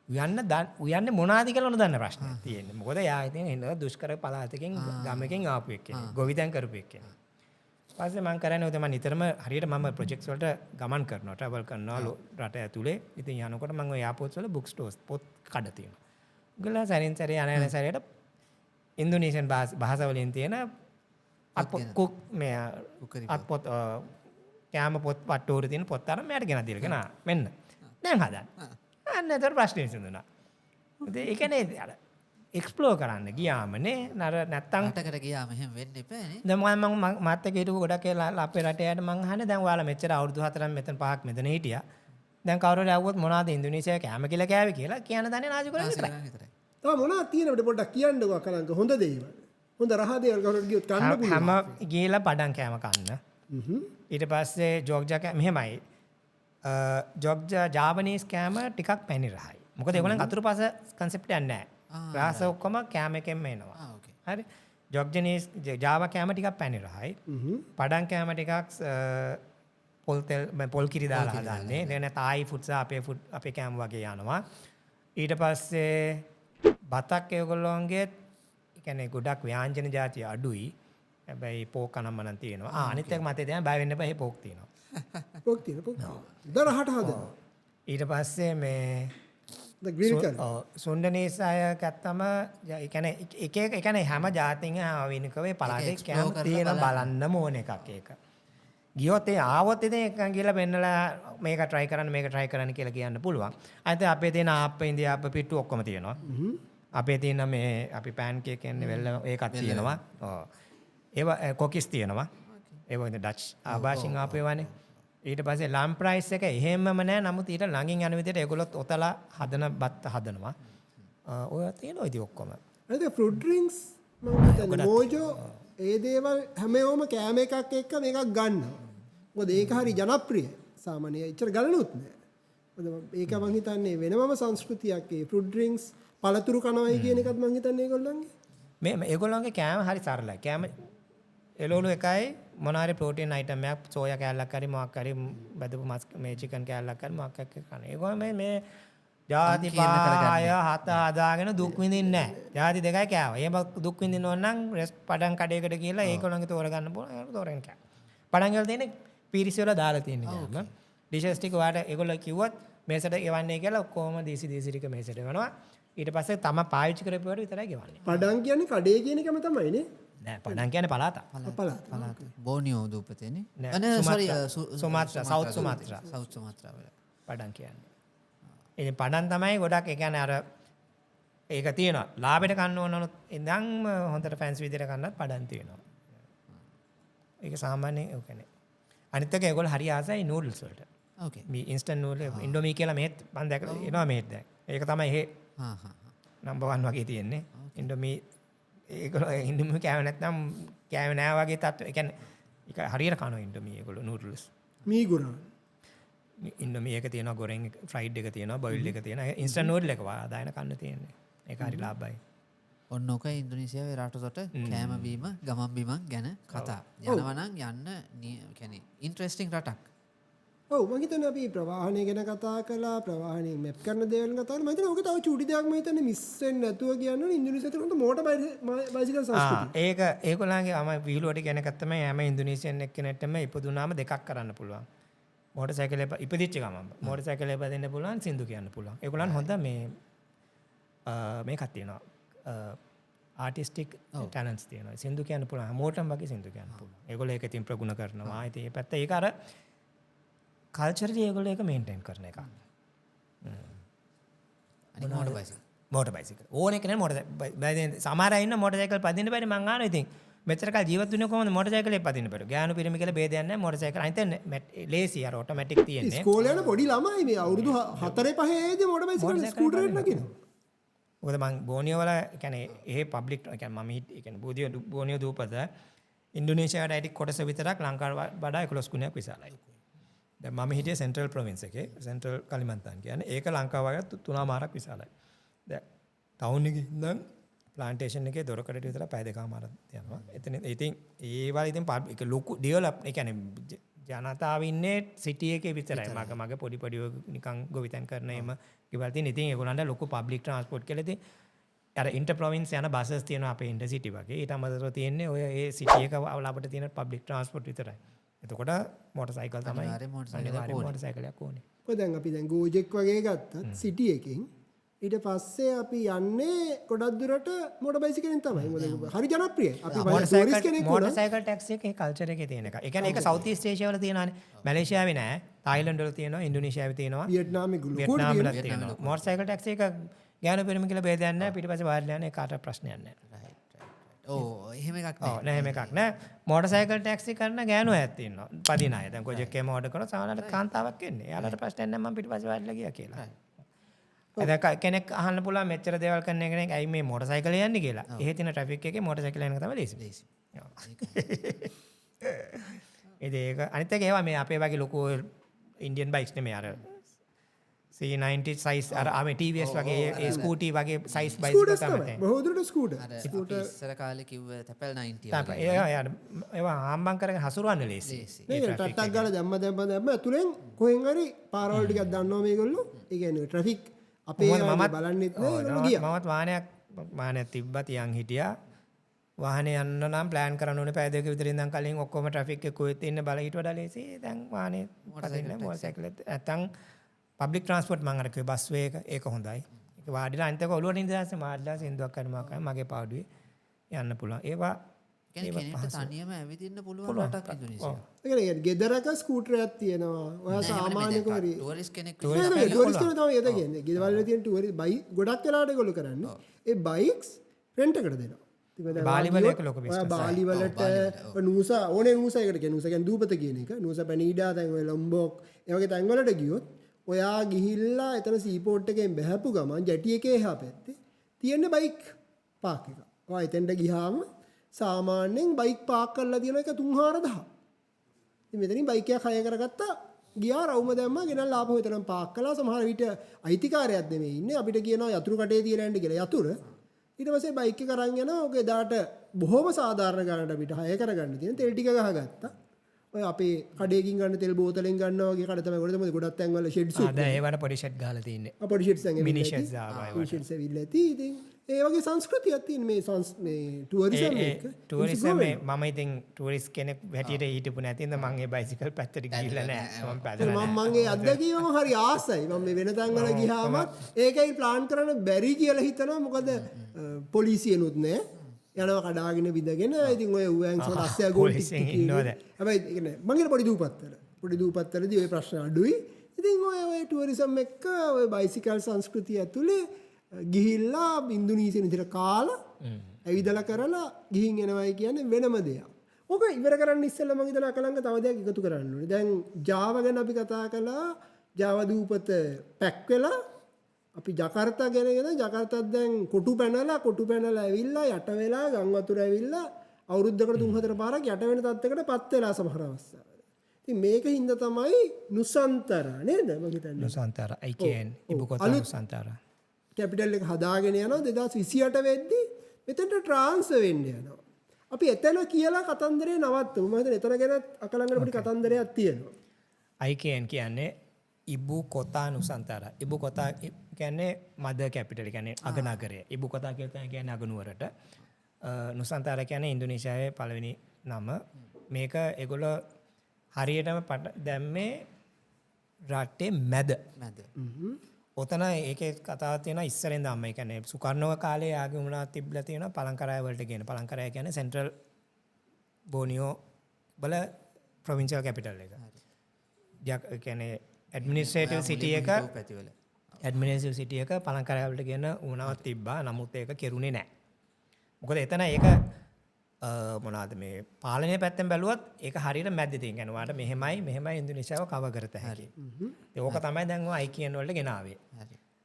උයන්නේ මොනවාද කියලා නොදන්න ප්‍රශ්නයක් තියෙන්නේ. මොකද එයා ඉතින් එන දුෂ්කර පළාතකින් ගමකින් ආපු එක්කෙනෙක්. ගොවිතැන් කරපු එක්කෙනෙක්. පස්සේ මම කරන්නේ ඔතන මම නිතරම හරියට මම ප්‍රොජෙක්ට්ස් වලට ගමන් කරනවා ට්‍රැවල් කරනවා රට ඇතුලේ. ඉතින් යනකොට මම ඔය එයාපෝට්ස් වල බුක් ස්ටෝර්ස් පොත් කඩ තියෙනවා. ගලා සැරින් සැරේ යන සැරේට ඉන්දුනීසියන් භාෂාවලින් තියෙන අත්පොත් මේ අත්පොත් කෑම පොත් වට්ටෝරේ තියෙන පොත් අරන් මෙයාට ගෙනත් දීලා නා මෙන්න දැන් හදන්න. අන්න ඒතර ප්‍රශ්නේ විසඳුණා. ඉතින් ඒ කියන්නේ අර එක්ස්ප්ලෝර් කරන්න ගියාමනේ නර නැත්තම් රටකට ගියාම එහෙම වෙන්න එපා නේ. දැන් මම මාත් එක්ක හිටපු ගොඩක් අපේ රටේ අයට මං අහන්නේ දැන් ඔයාලා මෙච්චර අවුරුදු 4ක් මෙතන 5ක් මෙතන හිටියා. දැන් කවුරු හරි ආවොත් මොනවද ඉන්දුනීසියාවේ කෑම කියලා කෑවේ කියලා කියන්න දන්නේ නාසි ගොල්ලෝ විතරයි. තව මොනවද තියෙනවද පොඩ්ඩක් කියන්නකෝ අකලංක හොඳ දේවල්. හොඳ රහ දේවල් කවුරුත් ගියොත් කන්න පුළුවන්. හැම ගිහලා පඩම් කෑම කන්න. ඊට පස්සේ ජෝග්ජා මෙහෙමයි. ජෝග්ජා ජාපනීස් කෑම ටිකක් පැණි රහයි. මොකද ඒගොල්ලන් අතුරුපස කන්සෙප්ට් එකක් නැහැ. රාස ඔක්කොම කෑම එකෙන්ම එනවා. හරි. ජෝග්ජනීස් ජාවා කෑම ටිකක් පැණි රහයි. පඩම් කෑම ටිකක් පොල් කිරි දාලා හදන්නේ. දැන් තායි ෆුඩ්ස් අපේ කෑම වගේ යනවා. ඊට පස්සේ බතක් ඒගොල්ලෝන්ගේ කියන්නේ ගොඩක් ව්‍යාංජන જાතිය අඩුයි. හැබැයි පෝක් කනම්ම නම් තියෙනවා. අනිත් එක මතේ දැන් බය වෙන්න එපා. පෝක් තියෙනවා. පෝක් තියෙනවා. දරහට හදනවා. ඊට පස්සේ මේ ග්‍රිල් කරන. සුන්ඩනීස් අය ගත්තම ඒ කියන්නේ හැම જાතියෙම ආවිනිකවේ පළාතේ කෑම තියෙන බලන්න ඕන එකක් ඒක. ගියොත් ඒ ආවොත් ඉතින් එකන් කියලා පෙන්නලා මේක try කරන්න කියලා කියන්න පුළුවන්. අනිත් අපේ තියෙන ආප්ප ඉන්දියාප්ප පිට්ටු ඔක්කොම තියෙනවා. අපේ තියෙන මේ අපි පෑන් කේක් එන්නේ වෙල්ල ඒකක් තියෙනවා. ඔව්. ඒවා කොකිස් තියෙනවා. ඒවා ඉතින් ඩච් ආභාෂින් ආපේවනේ. ඊට පස්සේ ලම් ප්‍රයිස් එක එහෙමම නැහැ. නමුත් ඊට ළඟින් යන විදිහට ඒගොල්ලොත් ඔතලා හදන බත් හදනවා. ඔය තියෙනවා ඉතින් ඔක්කොම. අද ෆෘට් ඩ්‍රින්ක්ස් මම හිතන්නේ මෝජෝ ඒ දේවල් හැමෝම කෑම එකක් එක්ක මේකක් ගන්නවා. මොකද ඒක හරි ජනප්‍රිය. සාමාන්‍යයෙන් ඉච්චර ගලනුත් නෑ. මොකද ඒක මම හිතන්නේ වෙනමම සංස්කෘතියක්. ඒ ෆෘඩ් ඩ්‍රින්ක්ස් පළතුරු කනවයි කියන එකත් මම හිතන්නේ ඒගොල්ලන්ගේ. මේ ඒගොල්ලන්ගේ කෑම හරි සරලයි. කෑම එළවලු එකයි මොනාරි ප්‍රෝටීන් අයිටම් එකක් සෝයා කෑල්ලක් හරි මොකක් හරි බදපු මස් මේ චිකන් කෑල්ලක් හරි මොකක් එක්ක කන. ඒගොල්ලෝ මේ ජාති පාය හත හදාගෙන දුක් විඳින්නේ නැහැ. ජාති දෙකයි කෑවා. එහෙම දුක් විඳින්න ඕන නම් පඩම් කඩේකට ගිහලා ඒගොල්ලන්ගේ තෝරගන්න පුළුවන්. තෝරගෙන කෑවා. පඩම් වල තියෙන පීරිසි වල දාලා තියෙන කෑම. ඩිෂස් ටික ඔයාලට ඒගොල්ලෝ කිව්වොත් මේසට ගෙවන්නේ කියලා ඔක්කොම දීසි ටික මේසට වෙනවා. ඊට පස්සේ තම පාවිච්චි කරපුවට විතරයි ගෙවන්නේ. පඩම් කියන්නේ කඩේ කියන එකම තමයිනේ. නෑ පඩම් කියන්නේ පළාත. පළාත. බෝනියෝ දූපතේනේ. Sumatra south Sumatra. South Sumatra වල. පඩම් කියන්නේ. ඉතින් පඩම් තමයි ගොඩක් ඒ කියන්නේ අර ඒක තියෙනවා. ලාභයට කන්න ඕන නමුත් ඉඳන් හොඳට ෆැන්සි විදිහට කන්නත් පඩම් තියෙනවා. ඒක සාමාන්‍යයෙන් ඒ කියන්නේ. අනිත් එක ඒගොල්ලෝ හරි ආසයි නූඩල්ස් වලට. ඕකේ. මේ ඉන්ස්ටන්ට් නූඩල් ඉන්ඩෝමී කියලා මෙහෙත් මම දැකලා එනවා මෙහෙත් දැන්. ඒක තමයි හේ නම්බර් 1 වගේ තියෙන්නේ. ඉන්ඩෝමී ඒගොල්ලෝ ඉන්ඩෝමී කෑවේ නැත්නම් කෑවේ නෑ වගේ තත්ත්ව. ඒ කියන්නේ ඒක හරියට කනවා ඉන්ඩෝමී ඒගොල්ලෝ නූඩල්ස්. මී ගුරාන්. ඉන්ඩෝමී එක තියෙනවා ගොරෙන් ෆ්‍රයිඩ් එක තියෙනවා බොයිල්ඩ් එක තියෙනවා. ඉන්ස්ටන්ට් නූඩල් එක දායන කන්න තියෙන්නේ. ඒක හරි ලාභයි. ඔන්න ඕක ඉන්දුනීසියාවේ රටසොට කෑම බීම ගමන් බිමන් ගැන කතා. යනවා නම් යන්න කියන්නේ ඉන්ටරෙස්ටිං රටක්. ඔව් මම හිතන්නේ අපි ප්‍රවාහනය ගැන කතා කළා ප්‍රවාහනය මැප් කරන දේවල් කතා කරලා මම හිතන්නේ ඕක තව චූටි දෙයක් මම හිතන්නේ මිස් වෙන්නේ නැතුව කියන්නේ ඉන්දුනීසියාවේ තියෙන මෝටර් බයිසිකල් සංස්කෘතිය. ඒක ඒගොල්ලන්ගේ විහිළුවට කියන එකක් තමයි හැම ඉන්දුනීසියන් එක්කෙනෙක්ටම ඉපදුනාම දෙකක් කරන්න පුළුවන්. මෝටර් සයිකල් එක ඉපදිච්ච ගමන් මෝටර් සයිකල් එක දෙන්න පුළුවන් සින්දු කියන්න පුළුවන්. ඒගොල්ලන් හොඳ මේකක් තියෙනවා. ආටිස්ටික් ටැලන්ට්ස් තියෙනවා. සින්දු කියන්න පුළුවන්. හැමෝටම වගේ සින්දු කියන්න පුළුවන්. ඒගොල්ලෝ ඒක ඉතින් ප්‍රගුණ කරනවා. ඉතින් මේ පැත්ත ඒක අර කල්චරලි ඒගොල්ලෝ ඒක මේන්ටේන් කරන එකක්. අනිත් මෝටර් බයිසිකල්. Motor bicycle. ඕනේ කෙනෙක් මෝටර් සමහර අය ඉන්න මෝටර් සයිකල් පදින්න බැරි මං අහනවා ඉතින්. මෙච්චර කාල ජීවත් වෙන්නේ කොහොමද මෝටර් සයිකලේ පදින්න බැරි. ගෑනු පිරිමි කියලා ભેදයක් නැහැ මෝටර් සයිකල්. අනිත් ලේසි අර ඔටෝමැටික් තියෙන්නේ. ඉස්කෝලේ යන පොඩි ළමයි මේ අවුරුදු 4 5 ඒදී මෝටර් බයිසිකල් ස්කූටර් එකට නගිනවා. මොකද මං බෝනියෝ වල කියන්නේ ඒ පබ්ලික් කියන්නේ මම කියන්නේ බෝනියෝ දූපත ඉන්දුනීසියාවට ඇටි කොටස විතරක් ලංකාවට වඩා 11 ගුණයක් විශාලයි. දැන් මම හිටියේ සෙන්ට්‍රල් ප්‍රොවින්ස් එකේ සෙන්ට්‍රල් කලිමන්තන් කියන්නේ ඒක ලංකාව වගේ 3මාරක් විශාලයි. දැන් ටවුන් එකේ ඉඳන් ප්ලාන්ටේෂන් එකේ දොරකඩට විතර පැය 2මාරක් යනවා. එතන ඉතින් ඒ වල ඉතින් ඒක ලොකු ඩෙවලොප් ඒ කියන්නේ ජනතාව ඉන්නේ සිටි එකේ විතරයි. මගේ පොඩි නිකන් ගොවිතැන් කරන එම ගෙවල් තියෙන. ඉතින් ඒගොල්ලන්ට ලොකු පබ්ලික් ට්‍රාන්ස්පෝර්ට් කියලා ඉතින් අර ඉන්ටර් ප්‍රොවින්ස් යන බසස් තියෙනවා අපේ ඉන්ටර්සිටි වගේ. ඊට අමතරව තියෙන්නේ ඔය ඒ සිටි එක අවලපට තියෙන පබ්ලික් ට්‍රාන්ස්පෝර්ට් විතරයි. එතකොට මෝටර් සයිකල් තමයි අනිවාර්යයෙන් මෝටර් සයිකලයක් ඕනේ. ඔය දැන් අපි දැන් ගෝජෙක් වගේ ගත්තත් සිටි එකකින් ඊට පස්සේ අපි යන්නේ ගොඩක් දුරට මෝටර් බයිසිකලෙන් තමයි. මොකද හරි ජනප්‍රියයි. අපි ටූරිස්ට් කෙනෙක් මෝටර් සයිකල් ටැක්සි එකේ කල්චර් එකේ තියෙන එක. ඒ කියන්නේ ඒක සවුත් ඊස්ට් ඒෂියා වල තියෙනවානේ. මැලේසියාවේ නෑ. තායිලන්ඩ් වල තියෙනවා. ඉන්දුනීසියාවේ තියෙනවා. වියට්නාමේ වියට්නාම් වල තියෙනවා. මෝටර් සයිකල් ටැක්සි එක ගෑනු පිරිමි කියලා ભેදයක් නැහැ. පිටිපස්සේ වාඩිලා යන කාට ප්‍රශ්නයක් නැහැ. එහෙම එකක් නෑ එහෙම එකක් නෑ. මෝටර් සයිකල් ටැක්සි කරන ගෑනු අයත් ඉන්නවා. පදින අය. දැන් ගොජෙක් එකම ඕඩර් කරලා සමහරවිට කාන්තාවක් එන්නේ. එයාලට ප්‍රශ්නයක් නැහැ මම පිටිපස්සේ වාඩිලා ගියා කියලා. දැන් කෙනෙක් අහන්න පුළුවන් මෙච්චර දේවල් කරන කෙනෙක් ඇයි මේ මෝටර් සයිකලේ යන්නේ කියලා. එහෙ තියෙන ට්‍රැෆික් එකේ මෝටර් සයිකල් යන එක තමයි ලේසි. ඒක අනිත් එක ඒවා මේ අපේ වගේ ලොකු ඉන්දියන් බයික්ස් නෙමෙයි අර C90 size අර ආමේ TVS වගේ ඒ ස්කූටි වගේ size බයිසිකල් තමයි. බොහෝදුරට ස්කූටර්. ඉස්සර කාලේ කිව්ව තැපැල් 90 ඒවා හාම්බන් කරගෙන හසුරවන්න ලේසි. මේ ටට්ටක් ගාලා දැම්ම ඇතුලෙන් කොහෙන් හරි පාරවල් ටිකක් දන්නවා මේගොල්ලෝ. ඒ කියන්නේ ට්‍රැෆික් අපේ බලන්නෙත් නෑ ගියා. මමත් වාහනයක් තිබ්බා තියන් හිටියා. වාහනේ යන්න නම් ප්ලෑන් කරන්න ඕනේ පැය දෙක විතර ඉඳන් කලින් ඔක්කොම ට්‍රැෆික් එක කොහෙද ඉන්න බල ඊට වඩා ලේසි. දැන් වාහනේ මෝටර් සයිකලෙත් නැත්තම් පබ්ලික් ට්‍රාන්ස්පෝර්ට් මම අර කිව්වේ බස් වේ එක ඒක හොඳයි. ඒක වාඩිලා අනිත් එක ඔළුවට ඉඳලා මාඩලා සින්දුවක් කරනවා කම මගේ පාඩුවේ යන්න පුළුවන්. ඒවා කෙනෙක්ට තනියම ඇවිදින්න පුළුවන් රටක් ඉන්දුනීසියා. ඒ කියන්නේ ගෙදරක ස්කූටරයක් තියෙනවා. ඔයා සාමාන්‍ය කොහරි ටූරිස්ට් කෙනෙක් ටූරිස්ට් තමයි එද කියන්නේ. ගෙදවල වල තියෙන ටූරිස්ට් බයික් ගොඩක් වෙලාවට ඒගොල්ලෝ කරන්නේ. ඒ බයික්ස් රෙන්ට් එකට දෙනවා. බාලි වල එක ලොකු බිස්නස්. බාලි වලට නූසා ඕනේ නූසා එකට කියන නූසා කියන්නේ දූපත කියන එක. නූසා පැනීඩා දැන් ඔය ලොම්බොක් ඒ වගේ තැන් වලට ගියොත් ඔයා ගිහිල්ලා එතන සීපෝට් එකෙන් බහැපු ගමන් ජැටි එකේ එහා පැත්තේ තියෙන බයික් පාක් එක. ඔය එතෙන්ට ගියාම සාමාන්‍යයෙන් බයික් පාක් කරලා තියෙන එක 3-4000. ඉතින් මෙතනින් බයික් එකක් හය කරගත්තා. ගියා රවුම දැම්මා ගෙනල්ලා ආපහු එතනම පාක් කළා. සමහර විට අයිතිකාරයක් නෙමෙයි ඉන්නේ. අපිට කියනවා යතුරු කටේ තියලා යන්න කියලා. යතුරු. ඊට පස්සේ බයික් එක අරන් යනවා. ඔක එදාට බොහොම සාධාරණ ගානට අපිට හය කරගන්න තියෙන තෙල් ටික ගහගත්තා. ඔය අපේ කඩේකින් ගන්න තෙල් බෝතලෙන් ගන්නවා වගේ කඩ තමයි ගොඩ ගොඩක් තැන්වල ෂෙඩ්ස් ආ දැන් ඒවට පොඩි ෂෙඩ් ගහලා තින්නේ. පොඩි ෂෙඩ්ස් ඇඟ මිනි ෂෙඩ්ස් ආවා ඒවට. ෂෙඩ්ස් ඇවිල්ලා ඉතින් ඒ වගේ සංස්කෘතියක් තියෙන මේ ටුවරිසම් එක. ටුවරිසම් මම ඉතින් ටුවරිස්ට් කෙනෙක් හැටියට හිටපු නැතිඳ මම ඒ බයිසිකල් පැත්තට ගිහිල්ලා නැහැ. මම පැදලා මම මගේ අත්දැකීම හරි ආසයි. මම මේ වෙන තැන් වල ගියාම ඒකයි ප්ලාන් කරන්න බැරි කියලා හිතනවා. මොකද පොලිසියනුත් නැහැ. යනවා කඩාගෙන විදගෙන ඉතින් ඔය උයන් සෝඩ අස්සය ගෝල් ටික ඉන්නවද හැබැයි ඒ කියන්නේ මං ඉන්නේ පොඩි දූපත්වලදී ඔය ප්‍රශ්න අඩුයි ඉතින් ඔය ටුවරිසම් එක්ක ඔය බයිසිකල් සංස්කෘතිය ඇතුලේ ගිහිල්ලා ඉන්දුනීසියෙන් විතර කාලා ඇවිදලා කරලා ගිහින් එනවයි කියන්නේ වෙනම දෙයක්. ඔක ඉවර කරන්න ඉස්සෙල්ලා මං හිතන අකලංග තව දෙයක් එකතු කරන්න ඕනේ. දැන් Java ගැන අපි කතා කළා. Java දූපත පැක් වෙලා අපි ජකාර්තා ගෙනගෙන ජකාර්තාත් දැන් කොටු පැනලා ඇවිල්ලා යට වෙලා ගම් වතුර ඇවිල්ලා අවුරුද්දකට 3-4 පාරක් යට වෙන තත්යකට පත් වෙලා සමහර අවස්ථාවල. ඉතින් මේක හින්දා තමයි නුසන්තර නේද මම හිතන්නේ. නුසන්තර IKN ඉබුකොතා නුසන්තර. කැපිටල් එක හදාගෙන යනවා 2028 වෙද්දී මෙතනට ට්‍රාන්ස්ෆර් වෙන්න යනවා. අපි එතන කියලා කතන්දරේ නවත්තමු. මම හිතන්නේ එතන ගැන අකලංගට පොඩි කතන්දරයක් තියෙනවා. IKN කියන්නේ ඉබු කොතා නුසන්තර. ඉබු කොතා කියන්නේ මද කැපිටල් කියන්නේ අගනගරය. ඉබු කොතා කියන්නේ අගනුවරට. නුසන්තර කියන්නේ ඉන්දුනීසියාවේ පළවෙනි නම. මේක ඒගොල්ලෝ හරියටම දැම්මේ රටේ මැද. ඔතන ඒකේ කතාවක් තියෙනවා ඉස්සරෙන් ධම්ම. ඒ කියන්නේ සුකර්ණව කාලේ ආගේ වුණා තිබ්ලා තියෙනවා පලංකරාය වලට කියන. පලංකරාය කියන්නේ සෙන්ට්‍රල් බෝනියෝ වල ප්‍රොවින්ෂල් කැපිටල් එක. ඒ කියන්නේ ඇඩ්මිනිස්ට්‍රේටිව් සිටි එක ඇඩ්මිනිස්ට්‍රේටිව් සිටි එක පලංකරාය වලට කියන වුණාවක් තිබ්බා. නමුත් ඒක කෙරුණේ නැහැ. මොකද එතන ඒක මොනවාද මේ පාලනය පැත්තෙන් බැලුවත් ඒක හරියට මැද්දේ තියෙන. يعني ඔයාලට මෙහෙමයි ඉන්දුනීසියාව කවර් කරත හැකි. ඒක තමයි දැන් ඔය IKN වලට ගෙනාවේ.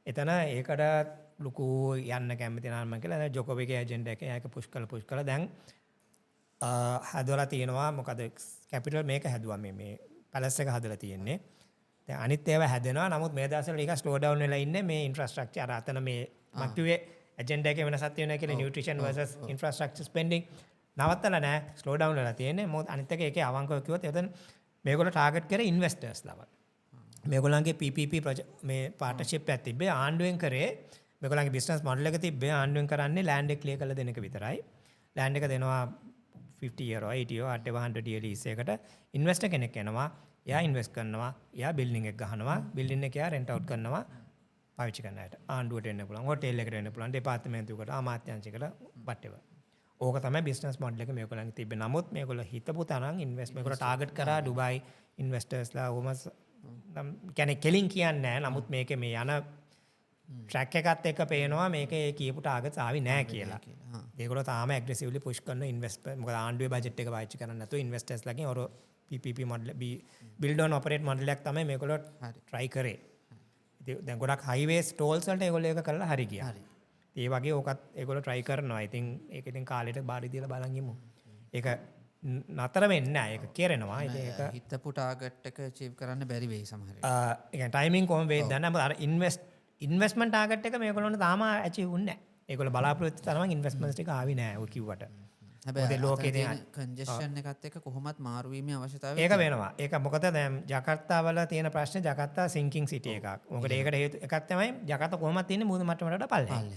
එතන ඒකට ලুকু යන්න කැමති නම් කියලා දැන් ජොකෝවික්ගේ ඇජෙන්ඩා එක ඒක පුෂ් කළා දැන් හදවලා තියෙනවා. මොකද කැපිටල් මේක හැදුවා මේ පැලස් එක හදලා තියෙන්නේ. දැන් අනිත් ඒවා හැදෙනවා. නමුත් මේ දවස්වල ටිකක් ස්ලෝ ඩවුන් වෙලා ඉන්නේ මේ ඉන්ෆ්‍රාස්ට්‍රක්චර් අර අතන මේ මක්ටිවේ ඇජෙන්ඩා එකේ වෙනසක් තියෙනවා කියලා නියුට්‍රිෂන් versus ඉන්ෆ්‍රාස්ට්‍රක්චර් ස්පෙන්ඩිං නවත්තලා නැහැ. ස්ලෝ ඩවුන් වෙලා තියෙන්නේ. මොකද අනිත් එක ඒකේ අවංකව කිව්වොත් එතන මේගොල්ලෝ ටාගට් කරේ ඉන්වෙස්ටර්ස්ලාව. මේගොල්ලන්ගේ PPP මේ පාර්ට්නර්ෂිප් එකක් තිබ්බේ ආණ්ඩුවෙන් කරේ. මේගොල්ලන්ගේ බිස්නස් මොඩල් එක තිබ්බේ ආණ්ඩුවෙන් කරන්නේ ලෑන්ඩ් එක ක්ලියර් කරලා දෙන එක විතරයි. ලෑන්ඩ් එක දෙනවා 50 year 80 year 100 year lease එකට. ඉන්වෙස්ටර් කෙනෙක් එනවා. එයා ඉන්වෙස්ට් කරනවා. එයා බිල්ඩින් එක ගහනවා. බිල්ඩින් එක එයා රෙන්ට් අවුට් කරනවා. පාවිච්චි කරන අයට. ආණ්ඩුවට එන්න පුළුවන්. හොටෙල් එකට එන්න පුළුවන්. දෙපාර්තමේන්තුවකට අමාත්‍යාංශයකට whatever. ඕක තමයි බිස්නස් මොඩල් එක මේගොල්ලන්ගේ තිබ්බේ. නමුත් මේගොල්ලෝ හිතපු තරම් ඉන්වෙස්ට් මේගොල්ලෝ ටාගට් කරා ඩුබායි ඉන්වෙස්ටර්ස්ලා ඕම කියන්නේ කෙලින් කියන්නේ නැහැ. නමුත් මේකේ මේ යන ට්‍රැක් එකත් එක්ක පේනවා මේකේ කියපු ටාගට්ස් ආවි නැහැ කියලා. ඒගොල්ලෝ තාම ඇග්‍රෙසිව්ලි පුෂ් කරන ඉන්වෙස්ට් මොකද ආණ්ඩුවේ බජට් එක පාවිච්චි කරන්නේ නැතුව ඉන්වෙස්ටර්ස්ලාගෙන් ඔර PPP model build on operate model එකක් තමයි මේගොල්ලෝ try කරේ. ඉතින් දැන් ගොඩක් හයිවේස් ටෝල්ස් වලට ඒගොල්ලෝ ඒක කරලා හරි ගියා. ඒ වගේ ඕකත් ඒගොල්ලෝ try කරනවා. ඉතින් ඒක ඉතින් කාලෙට බාරි දීලා බලන් ඉමු. ඒක නතර වෙන්නේ නැහැ. ඒක කෙරෙනවා. ඉතින් ඒක හිතපු ටාගට් එක අචීව් කරන්න බැරි වෙයි සමහර වෙලාවට. ඒ කියන්නේ ටයිමින් කොහොම වේද දන්නේ නැහැ. අර ඉන්වෙස්ට්මන්ට් ටාගට් එක මේගොල්ලෝනේ තාම අචීව් වුන්නේ නැහැ. ඒගොල්ලෝ බලාපොරොත්තු තරම් ඉන්වෙස්ට්මන්ට්ස් ටික ආවි නැහැ ඔය කිව්වට. හැබැයි ලෝකේ තියෙන කන්ජෙෂන් එකත් එක්ක කොහොමත් මාරු වීමේ අවශ්‍යතාවය ඒක වෙනවා. ඒක මොකද දැන් ජකාර්තා වල තියෙන ප්‍රශ්නේ ජකාර්තා සින්කින් සිටි එකක්. මොකද ඒකට හේතු එකක් තමයි ජකාර්තා කොහොමත් තියෙන්නේ මුහුදු මට්ටමට වඩා පල්ලෙහායි.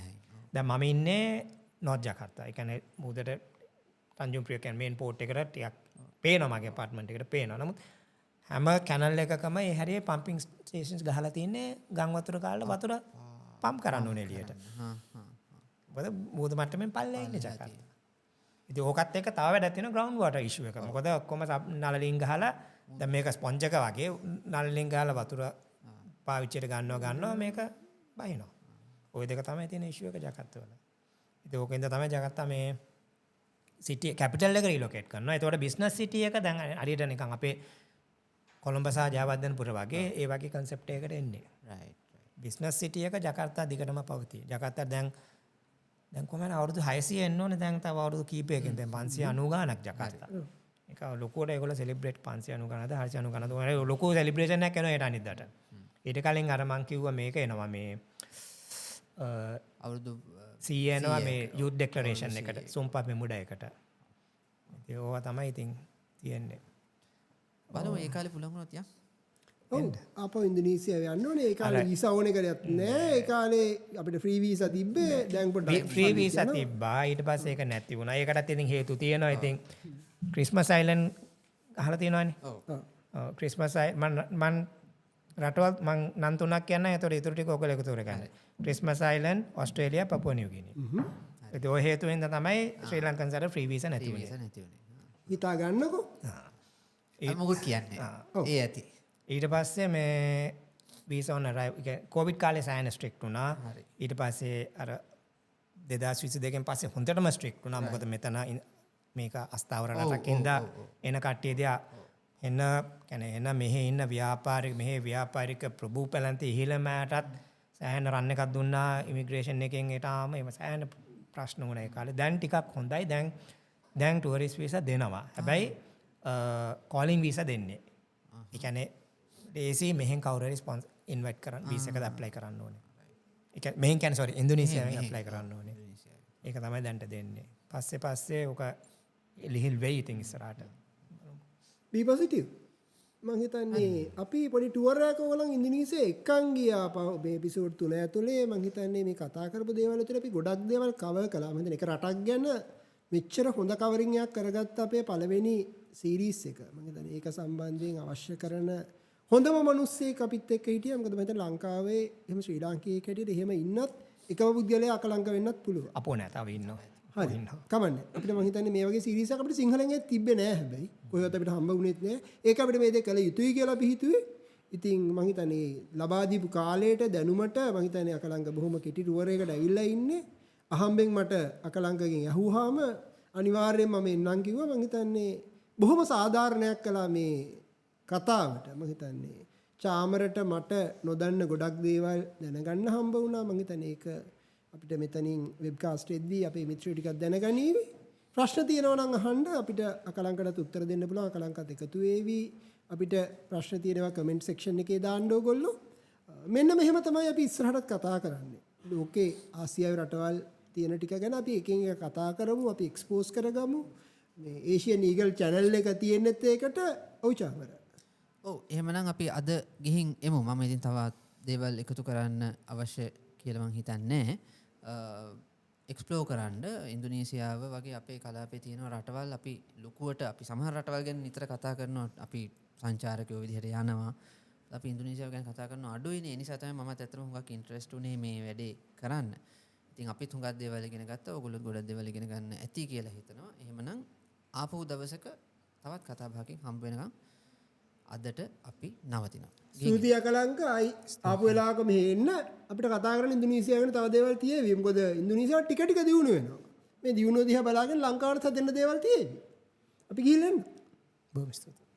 දැන් මම ඉන්නේ නොර්ත් ජකාර්තා. ඒ කියන්නේ මුහුදට තංජුම් ප්‍රිය කියන්නේ මේන් පෝට් එකට ටිකක් පේනවා මගේ අපාර්ට්මන්ට් එකට පේනවා. නමුත් හැම කැනල් එකකම ඒ හැරියේ පම්පින් ස්ටේෂන්ස් ගහලා තියෙන්නේ ගම් වතුර කාලේ වතුර පම්ප් කරන්න ඕනේ එළියට. මොකද මුහුදු මට්ටමින් පල්ලෙහා ඉන්නේ ජකාර්තා. ඉතින් ඕකත් එක්ක තව වැඩක් තියෙනවා ග්‍රවුන්ඩ් වෝටර් ඉෂුව එක. මොකද ඔක්කොම නළලින් ගහලා දැන් මේක ස්පොන්ජ් එක වගේ නළලින් ගහලා වතුර පාවිච්චියට ගන්නවා මේක බහිනවා. ওই දෙක තමයි තියෙන ඉෂුව එක ජකාර්තා වල. ඉතින් ඕකෙන්ද තමයි ජකාර්තා මේ සිටි කැපිටල් එක රිලොකේට් කරනවා. ඒතකොට බිස්නස් සිටි එක දැන් හරියට නිකන් අපේ කොළඹ සහ ජයවර්ධනපුර වගේ ඒ වගේ concept එකකට එන්නේ. right. බිස්නස් සිටි එක ජකාර්තා දිගටම පවතී. ජකාර්තා දැන් දැන් කොහමද අවුරුදු 600 එන්න ඕනේ දැන් තව අවුරුදු කීපයකින් දැන් 590 ගානක් ජකාර්තා. ඒක ලොකුවට ඒගොල්ලෝ සෙලිබ්‍රේට් 590 ගානද 490 ගානද ලොකු සෙලිබ්‍රේෂන් එකක් කරනවා ඒට අනිද්දාට. ඊට කලින් අර මං කිව්වා මේක එනවා මේ අවුරුදු එනවා මේ යූත් ඩෙක්ලරේෂන් එකට සුම්පත් මෙමුඩ එකට. ඉතින් ඕවා තමයි ඉතින් තියෙන්නේ. බලමු ඒ කාලේ පුළුවන් වුණොත් යා. ඔව් අපෝ ඉන්දුනීසියාව යන්න ඕනේ. ඒ කාලේ වීසා ඕනේ කරයක් නෑ. ඒ කාලේ අපිට ෆ්‍රී වීසා තිබ්බේ. දැන් පොඩ්ඩක් ෆ්‍රී වීසා තිබ්බා. ඊට පස්සේ ඒක නැති වුණා. ඒකටත් ඉතින් හේතු තියෙනවා. ඉතින් ක්‍රිස්මස් අයිලන්ඩ් අහලා තියෙනවනේ. ඔව් ක්‍රිස්මස් මන් රටවල් මං නම් තුනක් කියන්නම්. ඒතකොට ඊටු ටික ඔයගොල්ලෝ එකතු කරගන්න. Christmas island, Australia, Papua new guinea. ඉතින් ওই හේතුවෙන් තමයි ශ්‍රී ලංකන්සට ෆ්‍රී වීසා නැති වුණේ. හිතා ගන්නකෝ. මොකුත් කියන්නේ. ඒ ඇති. ඊට පස්සේ මේ වීසා ඔන් අරයිව් කොවිඩ් කාලේ සෑහෙන ස්ට්‍රික්ට් වුණා. ඊට පස්සේ අර 2022 පස්සේ හොඳටම ස්ට්‍රික්ට් වුණා. මොකද මෙතන මේක අස්ථාවර රටක් ඉඳලා එන කට්ටිය දිහා එන මෙහි ඉන්න ව්‍යාපාරික ප්‍රභූ පැලැන්ති ඉහිලමටත් සෑහෙන රන් එකක් දුන්නා ඉමිග්‍රේෂන් එකෙන් ඒටාම එම සෑහෙන ප්‍රශ්න වුණා ඒ කාලේ. දැන් ටිකක් හොඳයි. දැන් ටුවරිස්ට් වීසා දෙනවා. හැබැයි කෝලින් වීසා දෙන්නේ. ඒ කියන්නේ දේශී මෙහෙන් කවුරු හරි ස්පොන්සර් ඉන්වයිට් කරන් වීසා එකකට ඇප්ලයි කරන්න ඕනේ. ඒ කියන්නේ මෙහෙන් කියන්නේ සෝරි ඉන්දුනීසියාවෙන් ඇප්ලයි කරන්න ඕනේ. ඒක තමයි දැන්ට දෙන්නේ. පස්සේ ඔක ලිහිල් වෙයි ඉතින් ඉස්සරහට. be positive. මං හිතන්නේ අපි පොඩි ටුවර් එකක් ඕගොල්ලන් ඉන්දුනීසියා එක්කන් ගියා මේ එපිසෝඩ් 3 ඇතුලේ. මං හිතන්නේ මේ කතා කරපු දේවල් විතර අපි ගොඩක් දේවල් කවර් කළා. මම හිතන්නේ එක රටක් ගැන මෙච්චර හොඳ කවරින් එකක් කරගත්ත අපේ පළවෙනි සීරීස් එක. මම හිතන්නේ ඒක සම්බන්ධයෙන් අවශ්‍ය කරන හොඳම මිනිස්සෙක් අපිත් එක්ක හිටියා. මොකද මම හිතන්නේ ලංකාවේ එහෙම ශ්‍රී ලාංකිකයෙක් හැටියට එහෙම ඉන්නත් එකම පුද්ගලයා අකලංක වෙන්නත් පුළුවන්. අපෝ නෑ තව ඉන්නවා. හරි. කමන්නේ. අපිට මම හිතන්නේ මේ වගේ සීරීස් එකක් අපිට සිංහලෙන් තිබ්බේ නෑ හැබැයි. කොහෙවත් අපිට හම්බ වුණෙත් නෑ. ඒක අපිට මේ දේ කළ යුතුයි කියලා අපි හිතුවේ. ඉතින් මම හිතන්නේ ලබා දීපු කාලයට දැනුමට මම හිතන්නේ අකලංක බොහොම කෙටි ටුවර් එකකට ඇවිල්ලා ඉන්නේ. අහම්බෙන් මට අකලංකගෙන් ඇහුවාම අනිවාර්යයෙන්ම මම එන්නම් කිව්වා. මම හිතන්නේ බොහොම සාධාරණයක් කළා මේ කතාවට. මම හිතන්නේ චාමරට මට නොදන්න ගොඩක් දේවල් දැනගන්න හම්බ වුණා. මම හිතන්නේ ඒක අපිට මෙතනින් වෙබ්කාස්ට් එකේදී අපේ මිත්‍රයෝ ටිකක් දැනගනීවි. ප්‍රශ්න තියෙනවා නම් අහන්න අපිට අකලංකටත් උත්තර දෙන්න පුළුවන්. අකලංකත් එකතු වේවි. අපිට ප්‍රශ්න තියෙනවා කමෙන්ට් සෙක්ෂන් එකේ දාන්න ඕගොල්ලෝ. මෙන්න මෙහෙම තමයි අපි ඉස්සරහටත් කතා කරන්නේ. ලෝකේ ආසියාවේ රටවල් තියෙන ටික ගැන අපි එකින් එක කතා කරමු. අපි එක්ස්පෝස් කරගමු. මේ ඒෂියන් ඊගල් channel එක තියෙනෙත් ඒකට ඔව් චාමර. ඔව් එහෙමනම් අපි අද ගිහින් එමු. මම ඉතින් තව දේවල් එකතු කරන්න අවශ්‍ය කියලා මං හිතන්නේ. එක්ස්ප්ලෝර් කරන්න ඉන්දුනීසියාව වගේ අපේ කලාපේ තියෙන රටවල් අපි ලොකුවට අපි සමහර රටවල් ගැන නිතර කතා කරනවා. අපි සංචාරකයෝ විදිහට යනවා. අපි ඉන්දුනීසියාව ගැන කතා කරනවා අඩුයිනේ. ඒ නිසා තමයි මමත් ඇත්තටම හුඟක් ඉන්ට්‍රෙස්ට් උනේ මේ වැඩේ කරන්න. ඉතින් අපිත් හුඟක් දේවල් ඉගෙන ගත්තා. ඔයගොල්ලොත් ගොඩක් දේවල් ඉගෙන ගන්න ඇති කියලා හිතනවා. එහෙමනම් ආපහු දවසක තවත් කතා බහකින් හම්බ වෙනකම් අදට අපි නවතිනවා. ස්තුතියි අකලංක ආපු වෙලාවක මෙහෙ එන්න අපිට කතා කරන්න ඉන්දුනීසියාව ගැන තව දේවල් තියෙවි. මොකද ඉන්දුනීසියාව ටික ටික දියුණු වෙනවා. මේ දියුණුව දිහා බලාගෙන ලංකාවට හදන්න දේවල් තියෙවි. අපි ගිහින් එන්න. බොහොම ස්තුතියි.